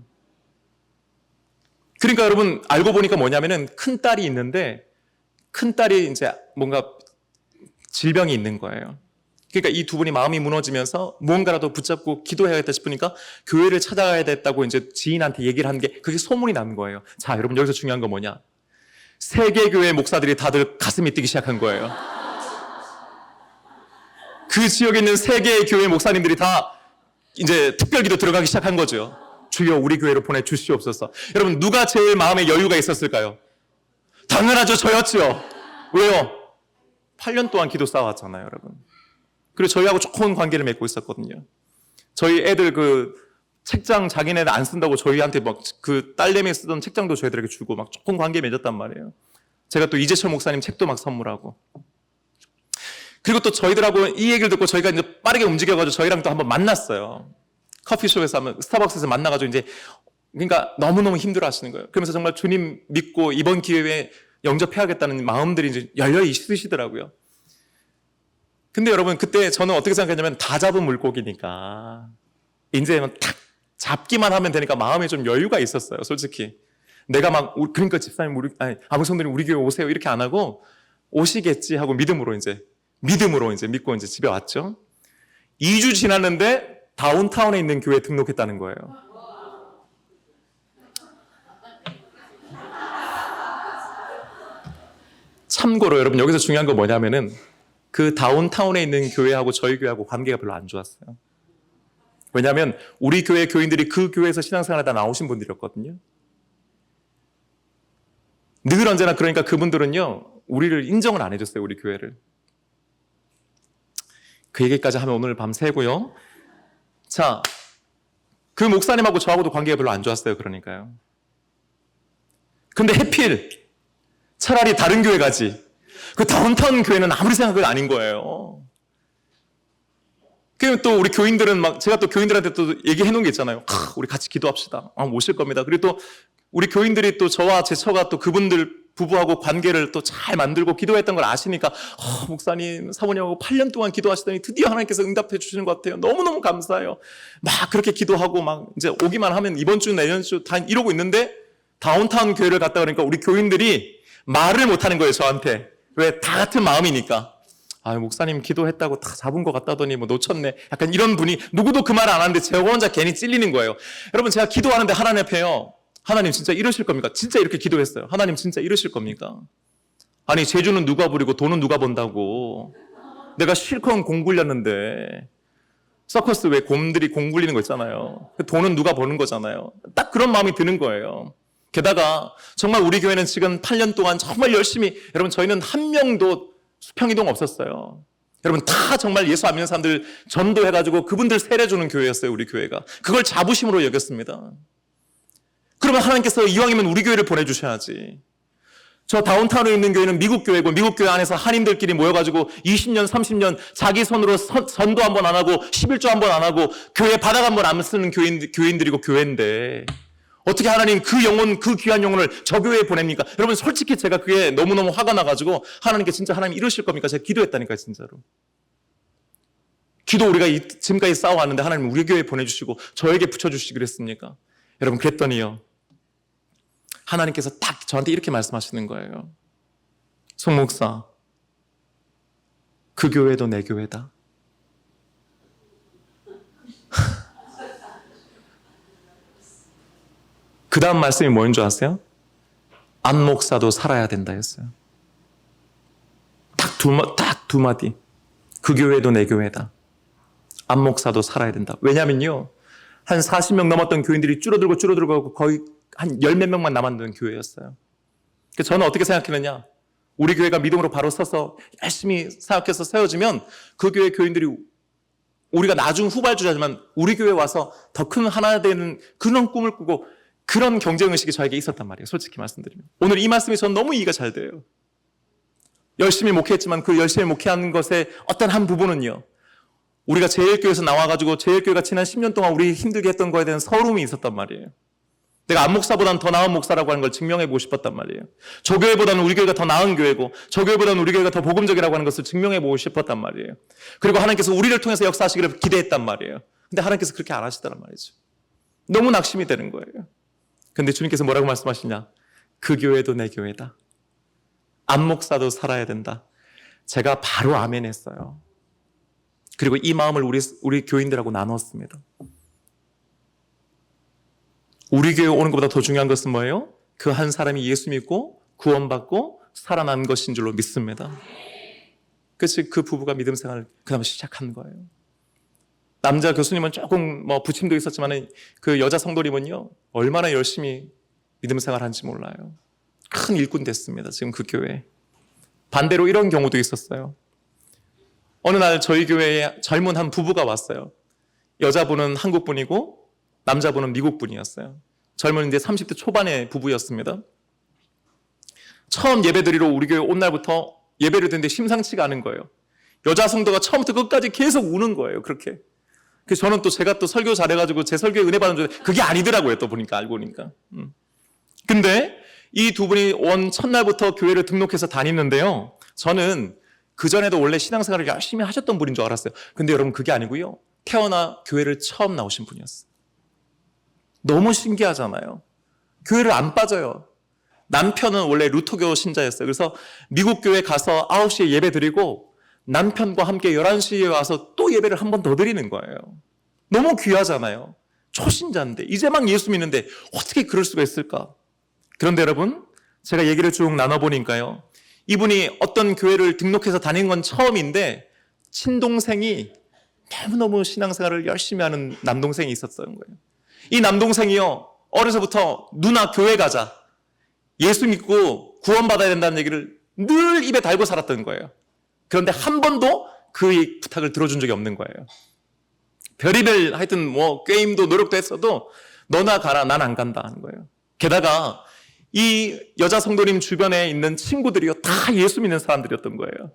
A: 그러니까 여러분, 알고 보니까 뭐냐면은 큰 딸이 있는데 큰 딸이 이제 뭔가 질병이 있는 거예요. 그러니까 이 2분이 마음이 무너지면서 무언가라도 붙잡고 기도해야겠다 싶으니까 교회를 찾아가야 됐다고 이제 지인한테 얘기를 한 게 그게 소문이 난 거예요. 자, 여러분 여기서 중요한 건 뭐냐? 세계교회 목사들이 다들 가슴이 뛰기 시작한 거예요. 그 지역에 있는 세계교회 목사님들이 다 이제 특별기도 들어가기 시작한 거죠. 주여 우리 교회로 보내주시옵소서. 여러분 누가 제일 마음에 여유가 있었을까요? 당연하죠. 저였죠. 왜요? 8년 동안 기도 쌓아왔잖아요, 여러분. 그리고 저희하고 좋은 관계를 맺고 있었거든요. 저희 애들 그 책장 자기네들 안 쓴다고 저희한테 막 그 딸내미 쓰던 책장도 저희들에게 주고 막 좋은 관계 맺었단 말이에요. 제가 또 이재철 목사님 책도 막 선물하고. 그리고 또 저희들하고 이 얘기를 듣고 저희가 이제 빠르게 움직여가지고 저희랑 또 한번 만났어요. 커피숍에서 한번 스타벅스에서 만나가지고 이제 그러니까 너무너무 힘들어 하시는 거예요. 그러면서 정말 주님 믿고 이번 기회에 영접해야겠다는 마음들이 이제 열렬히 있으시더라고요. 근데 여러분 그때 저는 어떻게 생각했냐면 다 잡은 물고기니까 이제 탁 잡기만 하면 되니까 마음에 좀 여유가 있었어요. 솔직히 내가 막 그러니까 집사님 아무성들이 우리 교회 오세요 이렇게 안 하고 오시겠지 하고 믿음으로 이제 믿고 이제 집에 왔죠. 2주 지났는데 다운타운에 있는 교회에 등록했다는 거예요. 참고로 여러분 여기서 중요한 건 뭐냐면은 그 다운타운에 있는 교회하고 저희 교회하고 관계가 별로 안 좋았어요. 왜냐하면 우리 교회 교인들이 그 교회에서 신앙생활하다 나오신 분들이었거든요. 늘 언제나 그러니까 그분들은요 우리를 인정을 안 해줬어요. 우리 교회를. 그 얘기까지 하면 오늘 밤 새고요. 자, 그 목사님하고 저하고도 관계가 별로 안 좋았어요. 그러니까요. 근데 해필 차라리 다른 교회 가지. 그 다운타운 교회는 아무리 생각해도 아닌 거예요. 그리고 또 우리 교인들은 막 제가 또 교인들한테 또 얘기해 놓은 게 있잖아요. 우리 같이 기도합시다. 오실 겁니다. 그리고 또 우리 교인들이 또 저와 제 처가 또 그분들 부부하고 관계를 또 잘 만들고 기도했던 걸 아시니까 목사님 사모님하고 8년 동안 기도하시더니 드디어 하나님께서 응답해 주시는 것 같아요. 너무너무 감사해요. 막 그렇게 기도하고 막 이제 오기만 하면 이번 주 내년 주 다 이러고 있는데 다운타운 교회를 갔다 그러니까 우리 교인들이 말을 못하는 거예요, 저한테. 왜? 다 같은 마음이니까. 아, 목사님 기도했다고 다 잡은 것 같다더니 뭐 놓쳤네. 약간 이런 분이 누구도 그 말을 안 하는데 제가 혼자 괜히 찔리는 거예요. 여러분, 제가 기도하는데 하나님 앞에요. 하나님 진짜 이러실 겁니까? 진짜 이렇게 기도했어요. 하나님 진짜 이러실 겁니까? 아니, 제주는 누가 부리고 돈은 누가 번다고. 내가 실컷 공 굴렸는데. 서커스 왜 곰들이 공 굴리는 거 있잖아요. 돈은 누가 버는 거잖아요. 딱 그런 마음이 드는 거예요. 게다가 정말 우리 교회는 지금 8년 동안 정말 열심히, 여러분 저희는 한 명도 수평이동 없었어요. 여러분 다 정말 예수 안 믿는 사람들 전도해가지고 그분들 세례주는 교회였어요, 우리 교회가. 그걸 자부심으로 여겼습니다. 그러면 하나님께서 이왕이면 우리 교회를 보내주셔야지. 저 다운타운에 있는 교회는 미국 교회고, 미국 교회 안에서 한인들끼리 모여가지고 20년, 30년 자기 손으로 전도 한 번 안 하고 11조 한 번 안 하고 교회 바닥 한 번 안 쓰는 교인들이고 교회인데 어떻게 하나님 그 영혼, 그 귀한 영혼을 저 교회에 보냅니까? 여러분 솔직히 제가 그게 너무너무 화가 나가지고 하나님께 진짜 하나님 이러실 겁니까? 제가 기도했다니까요, 진짜로. 기도 우리가 지금까지 싸워왔는데 하나님 우리 교회에 보내주시고 저에게 붙여주시기 그랬습니까? 여러분 그랬더니요, 하나님께서 딱 저한테 이렇게 말씀하시는 거예요. 송 목사, 그 교회도 내 교회다. 그 다음 말씀이 뭐인 줄 아세요? 안 목사도 살아야 된다 했어요. 딱 두 마디. 그 교회도 내 교회다. 안 목사도 살아야 된다. 왜냐면요, 한 40명 넘었던 교인들이 줄어들고 거의 한 10몇 명만 남았던 교회였어요. 그래서 저는 어떻게 생각했느냐, 우리 교회가 믿음으로 바로 서서 열심히 사역해서 세워지면 그 교회 교인들이 우리가 나중 후발주자지만 우리 교회에 와서 더 큰 하나 되는 그런 꿈을 꾸고 그런 경쟁의식이 저에게 있었단 말이에요, 솔직히 말씀드리면. 오늘 이 말씀이 저는 너무 이해가 잘 돼요. 열심히 목회했지만 그 열심히 목회하는 것의 어떤 한 부분은요, 우리가 제일교회에서 나와가지고 제일교회가 지난 10년 동안 우리 힘들게 했던 거에 대한 서러움이 있었단 말이에요. 내가 안 목사보다는 더 나은 목사라고 하는 걸 증명해보고 싶었단 말이에요. 저 교회보다는 우리 교회가 더 나은 교회고 저 교회보다는 우리 교회가 더 복음적이라고 하는 것을 증명해보고 싶었단 말이에요. 그리고 하나님께서 우리를 통해서 역사하시기를 기대했단 말이에요. 근데 하나님께서 그렇게 안 하시더란 말이죠. 너무 낙심이 되는 거예요. 근데 주님께서 뭐라고 말씀하시냐, 그 교회도 내 교회다. 안 목사도 살아야 된다. 제가 바로 아멘 했어요. 그리고 이 마음을 우리 교인들하고 나눴습니다. 우리 교회 오는 것보다 더 중요한 것은 뭐예요? 그 한 사람이 예수 믿고 구원받고 살아난 것인 줄로 믿습니다. 그래서 그 부부가 믿음 생활을 그 다음에 시작한 거예요. 남자 교수님은 조금 부침도 있었지만 그 여자 성도님은요, 얼마나 열심히 믿음 생활한지 몰라요. 큰 일꾼 됐습니다, 지금 그 교회에. 반대로 이런 경우도 있었어요. 어느 날 저희 교회에 젊은 한 부부가 왔어요. 여자분은 한국분이고 남자분은 미국분이었어요. 젊은 이제 30대 초반의 부부였습니다. 처음 예배드리러 우리 교회 온 날부터 예배를 드는데 심상치가 않은 거예요. 여자 성도가 처음부터 끝까지 계속 우는 거예요, 그렇게. 그래서 저는 제가 설교 잘해가지고 제 설교에 은혜 받은 줄 알았는데 그게 아니더라고요, 또 보니까, 알고 보니까. 근데 이 두 분이 온 첫날부터 교회를 등록해서 다니는데요, 저는 그전에도 원래 신앙생활을 열심히 하셨던 분인 줄 알았어요. 근데 여러분 그게 아니고요, 태어나 교회를 처음 나오신 분이었어요. 너무 신기하잖아요. 교회를 안 빠져요. 남편은 원래 루터교 신자였어요. 그래서 미국 교회 가서 9시에 예배 드리고 남편과 함께 11시에 와서 또 예배를 한 번 더 드리는 거예요. 너무 귀하잖아요. 초신자인데, 이제 막 예수 믿는데 어떻게 그럴 수가 있을까? 그런데 여러분, 제가 얘기를 쭉 나눠보니까요, 이분이 어떤 교회를 등록해서 다니는 건 처음인데 친동생이 너무너무 신앙생활을 열심히 하는 남동생이 있었던 거예요. 이 남동생이요, 어려서부터 누나 교회 가자, 예수 믿고 구원받아야 된다는 얘기를 늘 입에 달고 살았던 거예요. 그런데 한 번도 그 부탁을 들어준 적이 없는 거예요. 별의별 하여튼 게임도 노력도 했어도 너나 가라, 난 안 간다 하는 거예요. 게다가 이 여자 성도님 주변에 있는 친구들이요, 다 예수 믿는 사람들이었던 거예요.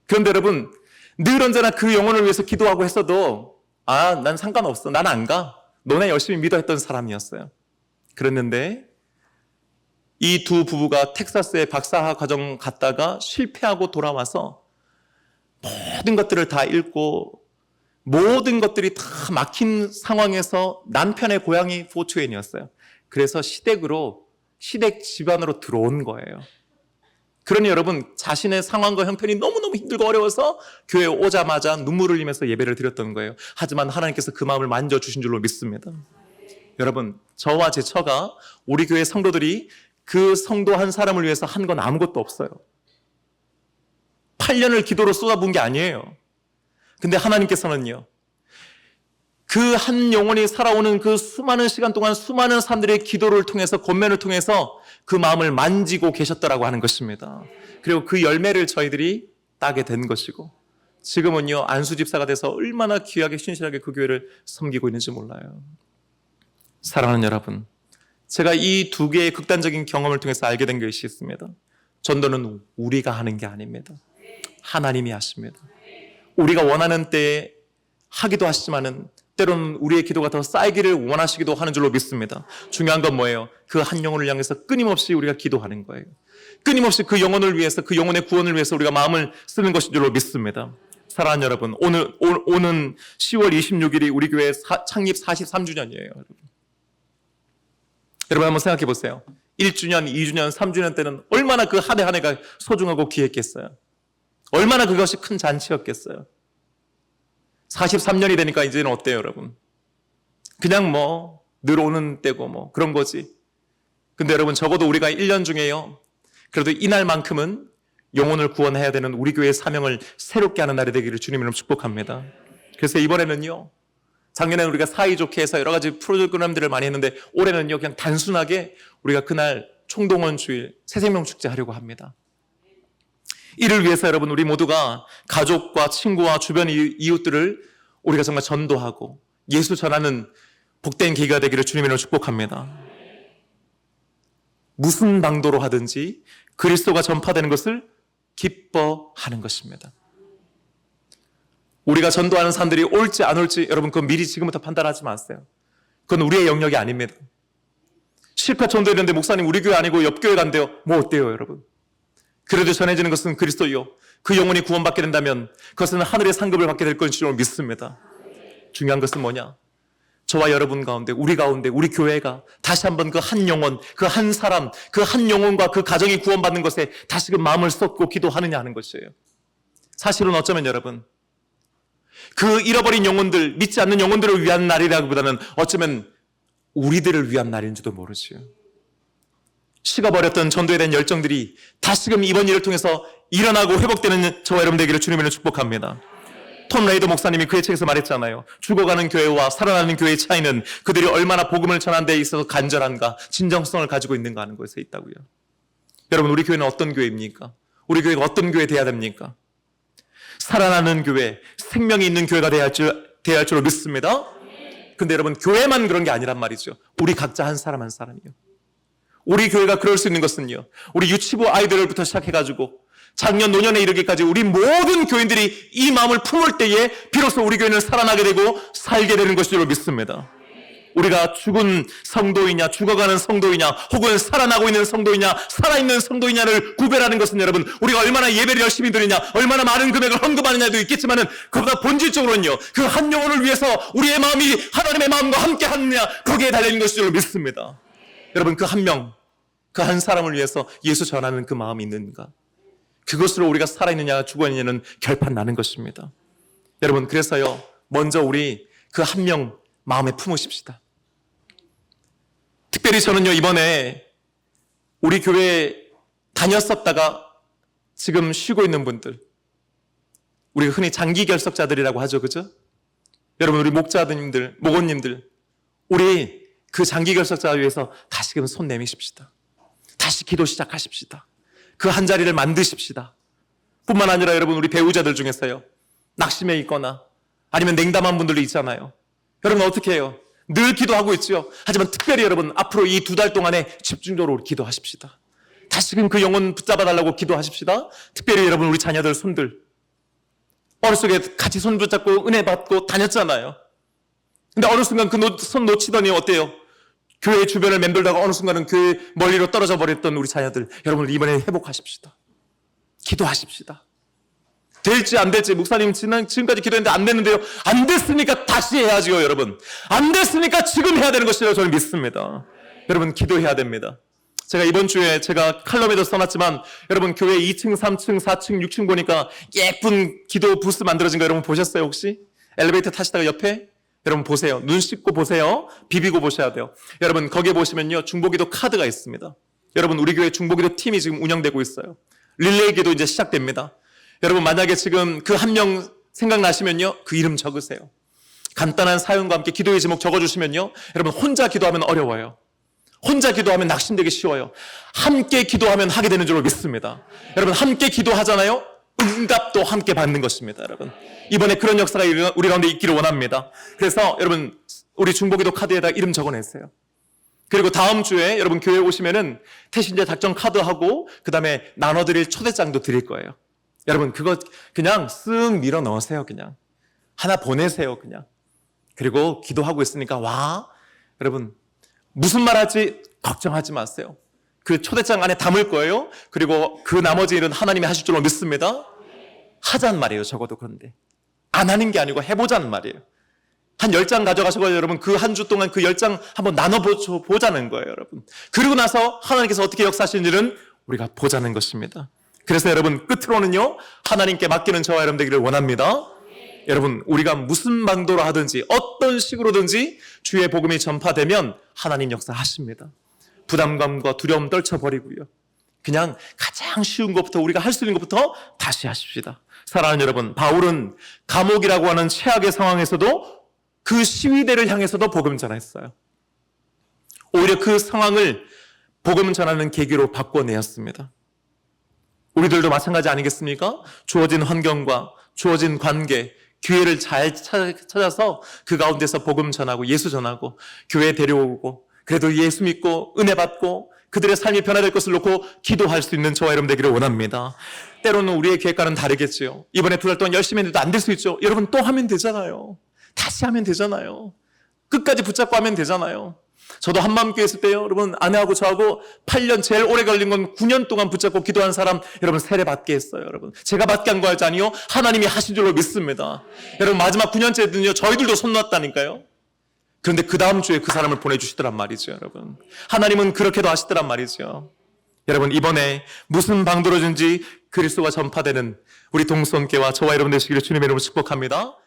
A: 그런데 여러분, 늘 언제나 그 영혼을 위해서 기도하고 했어도 난 상관없어, 난 안 가, 너네 열심히 믿어 했던 사람이었어요. 그랬는데 이 두 부부가 텍사스에 박사 과정 갔다가 실패하고 돌아와서 모든 것들을 다 잃고 모든 것들이 다 막힌 상황에서 남편의 고향이 포트웨인이었어요. 그래서 시댁으로 시댁 집안으로 들어온 거예요. 그러니 여러분, 자신의 상황과 형편이 너무너무 힘들고 어려워서 교회에 오자마자 눈물을 흘리면서 예배를 드렸던 거예요. 하지만 하나님께서 그 마음을 만져주신 줄로 믿습니다. 여러분, 저와 제 처가 우리 교회 성도들이 그 성도 한 사람을 위해서 한 건 아무것도 없어요. 8년을 기도로 쏟아부은 게 아니에요. 근데 하나님께서는요, 그 한 영혼이 살아오는 그 수많은 시간 동안 수많은 사람들의 기도를 통해서, 권면을 통해서 그 마음을 만지고 계셨더라고 하는 것입니다. 그리고 그 열매를 저희들이 따게 된 것이고, 지금은요, 안수집사가 돼서 얼마나 귀하게 신실하게 그 교회를 섬기고 있는지 몰라요. 사랑하는 여러분, 제가 이 두 개의 극단적인 경험을 통해서 알게 된 것이 있습니다. 전도는 우리가 하는 게 아닙니다. 하나님이 하십니다. 우리가 원하는 때에 하기도 하시지만은 때로는 우리의 기도가 더 쌓이기를 원하시기도 하는 줄로 믿습니다. 중요한 건 뭐예요? 그 한 영혼을 향해서 끊임없이 우리가 기도하는 거예요. 끊임없이 그 영혼을 위해서, 그 영혼의 구원을 위해서 우리가 마음을 쓰는 것인 줄로 믿습니다. 사랑하는 여러분, 오는 10월 26일이 우리 교회 창립 43주년이에요. 여러분 한번 생각해 보세요. 1주년, 2주년, 3주년 때는 얼마나 그 한 해 한 해가 소중하고 귀했겠어요. 얼마나 그것이 큰 잔치였겠어요. 43년이 되니까 이제는 어때요, 여러분? 그냥 뭐 늘 오는 때고 뭐 그런 거지. 근데 여러분, 적어도 우리가 1년 중에요, 그래도 이날만큼은 영혼을 구원해야 되는 우리 교회의 사명을 새롭게 하는 날이 되기를 주님으로 축복합니다. 그래서 이번에는요, 작년에는 우리가 사이좋게 해서 여러 가지 프로그램들을 많이 했는데 올해는요, 그냥 단순하게 우리가 그날 총동원 주일 새생명 축제 하려고 합니다. 이를 위해서 여러분, 우리 모두가 가족과 친구와 주변 이웃들을 우리가 정말 전도하고 예수 전하는 복된 계기가 되기를 주님으로 축복합니다. 무슨 방도로 하든지 그리스도가 전파되는 것을 기뻐하는 것입니다. 우리가 전도하는 사람들이 올지 안 올지 여러분, 그건 미리 지금부터 판단하지 마세요. 그건 우리의 영역이 아닙니다. 실컷 전도했는데 목사님 우리 교회 아니고 옆 교회 간대요. 뭐 어때요, 여러분? 그래도 전해지는 것은 그리스도요, 그 영혼이 구원받게 된다면 그것은 하늘의 상급을 받게 될 것인 줄 믿습니다. 중요한 것은 뭐냐? 저와 여러분 가운데, 우리 가운데, 우리 교회가 다시 한번 그 한 영혼, 그 한 사람, 그 한 영혼과 그 가정이 구원받는 것에 다시금 마음을 쏟고 기도하느냐 하는 것이에요. 사실은 어쩌면 여러분, 그 잃어버린 영혼들, 믿지 않는 영혼들을 위한 날이라기보다는 어쩌면 우리들을 위한 날인지도 모르지요. 식어버렸던 전도에 대한 열정들이 다시금 이번 일을 통해서 일어나고 회복되는 저와 여러분 되기를 주님으로 축복합니다. 톰 레이더 목사님이 그의 책에서 말했잖아요. 죽어가는 교회와 살아나는 교회의 차이는 그들이 얼마나 복음을 전하는 데 있어서 간절한가, 진정성을 가지고 있는가 하는 것에 있다고요. 여러분, 우리 교회는 어떤 교회입니까? 우리 교회가 어떤 교회 돼야 됩니까? 살아나는 교회, 생명이 있는 교회가 돼야 할 줄로 믿습니다. 근데 여러분, 교회만 그런 게 아니란 말이죠. 우리 각자 한 사람 한 사람이요. 우리 교회가 그럴 수 있는 것은요, 우리 유치부 아이들부터 시작해가지고 작년 노년에 이르기까지 우리 모든 교인들이 이 마음을 품을 때에 비로소 우리 교회는 살아나게 되고 살게 되는 것으로 믿습니다. 우리가 죽은 성도이냐, 죽어가는 성도이냐, 혹은 살아나고 있는 성도이냐, 살아있는 성도이냐를 구별하는 것은 여러분, 우리가 얼마나 예배를 열심히 드리냐, 얼마나 많은 금액을 헌금하느냐도 있겠지만은 그보다 본질적으로는요, 그 한 영혼을 위해서 우리의 마음이 하나님의 마음과 함께 하느냐, 거기에 달려있는 것으로 믿습니다. 여러분, 그 한 명, 그 한 사람을 위해서 예수 전하는 그 마음이 있는가? 그것으로 우리가 살아있느냐 죽어있느냐는 결판 나는 것입니다. 여러분, 그래서요, 먼저 우리 그 한 명 마음에 품으십시다. 특별히 저는요, 이번에 우리 교회에 다녔었다가 지금 쉬고 있는 분들, 우리가 흔히 장기 결석자들이라고 하죠, 그죠? 여러분, 우리 목자님들, 목원님들, 우리 그 장기 결석자를 위해서 다시금 손 내미십시다. 다시 기도 시작하십시다. 그 한 자리를 만드십시다. 뿐만 아니라 여러분, 우리 배우자들 중에서요, 낙심해 있거나 아니면 냉담한 분들도 있잖아요. 여러분, 어떻게 해요? 늘 기도하고 있죠. 하지만 특별히 여러분, 앞으로 이 2달 동안에 집중적으로 기도하십시다. 다시금 그 영혼 붙잡아 달라고 기도하십시다. 특별히 여러분, 우리 자녀들 손들, 어느 속에 같이 손 붙잡고 은혜 받고 다녔잖아요. 근데 어느 순간 그 손 놓치더니 어때요? 교회 주변을 맴돌다가 어느 순간은 교회 멀리로 떨어져 버렸던 우리 자녀들, 여러분 이번에 회복하십시다. 기도하십시다. 될지 안 될지, 목사님 지금까지 기도했는데 안 됐는데요. 안 됐으니까 다시 해야지요, 여러분. 안 됐으니까 지금 해야 되는 것이라고 저는 믿습니다. 여러분, 기도해야 됩니다. 제가 이번 주에 제가 칼럼에도 써놨지만 여러분 교회 2층, 3층, 4층, 6층 보니까 예쁜 기도 부스 만들어진 거 여러분 보셨어요 혹시? 엘리베이터 타시다가 옆에 여러분 보세요. 눈 씻고 보세요. 비비고 보셔야 돼요. 여러분 거기에 보시면요 중보기도 카드가 있습니다. 여러분 우리 교회 중보기도 팀이 지금 운영되고 있어요. 릴레이 기도 이제 시작됩니다. 여러분 만약에 지금 그 한 명 생각나시면요 그 이름 적으세요. 간단한 사연과 함께 기도의 제목 적어주시면요 여러분 혼자 기도하면 어려워요. 혼자 기도하면 낙심되기 쉬워요. 함께 기도하면 하게 되는 줄 믿습니다. 여러분 함께 기도하잖아요. 응답도 함께 받는 것입니다. 여러분 이번에 그런 역사가 우리 가운데 있기를 원합니다. 그래서 여러분 우리 중보기도 카드에다 이름 적어내세요. 그리고 다음 주에 여러분 교회 오시면은 태신제 작전 카드하고 그 다음에 나눠드릴 초대장도 드릴 거예요. 여러분 그거 그냥 쓱 밀어 넣으세요. 그냥 하나 보내세요. 그냥 그리고 기도하고 있으니까 와 여러분 무슨 말 할지 걱정하지 마세요. 그 초대장 안에 담을 거예요. 그리고 그 나머지 일은 하나님이 하실 줄로 믿습니다. 하자는 말이에요. 적어도 그런데 안 하는 게 아니고 해보자는 말이에요. 한 10장 가져가시고 여러분 그 한 주 동안 그 10장 한번 나눠보자는 거예요. 여러분 그리고 나서 하나님께서 어떻게 역사하시는지는 우리가 보자는 것입니다. 그래서 여러분 끝으로는요 하나님께 맡기는 저와 여러분 되기를 원합니다. 여러분 우리가 무슨 방도로 하든지 어떤 식으로든지 주의 복음이 전파되면 하나님 역사하십니다. 부담감과 두려움 떨쳐버리고요. 그냥 가장 쉬운 것부터 우리가 할 수 있는 것부터 다시 하십시다. 사랑하는 여러분 바울은 감옥이라고 하는 최악의 상황에서도 그 시위대를 향해서도 복음 전했어요. 오히려 그 상황을 복음 전하는 계기로 바꿔내었습니다. 우리들도 마찬가지 아니겠습니까? 주어진 환경과 주어진 관계 기회를 잘 찾아서 그 가운데서 복음 전하고 예수 전하고 교회에 데려오고 그래도 예수 믿고 은혜 받고 그들의 삶이 변화될 것을 놓고 기도할 수 있는 저와 여러분 되기를 원합니다. 때로는 우리의 계획과는 다르겠지요. 이번에 2달 동안 열심히 했는데도 안 될 수 있죠. 여러분 또 하면 되잖아요. 다시 하면 되잖아요. 끝까지 붙잡고 하면 되잖아요. 저도 한마음교회 있을 때요. 여러분 아내하고 저하고 8년 제일 오래 걸린 건 9년 동안 붙잡고 기도한 사람 여러분 세례 받게 했어요. 여러분 제가 받게 한 거지 아니요. 하나님이 하신 줄로 믿습니다. 여러분 마지막 9년째는요. 저희들도 손 놨다니까요. 그런데 그 다음 주에 그 사람을 보내주시더란 말이죠. 여러분 하나님은 그렇게도 하시더란 말이죠. 여러분 이번에 무슨 방도로든지 그리스도가 전파되는 우리 동성교와 저와 여러분 되시기를 주님의 이름으로 축복합니다.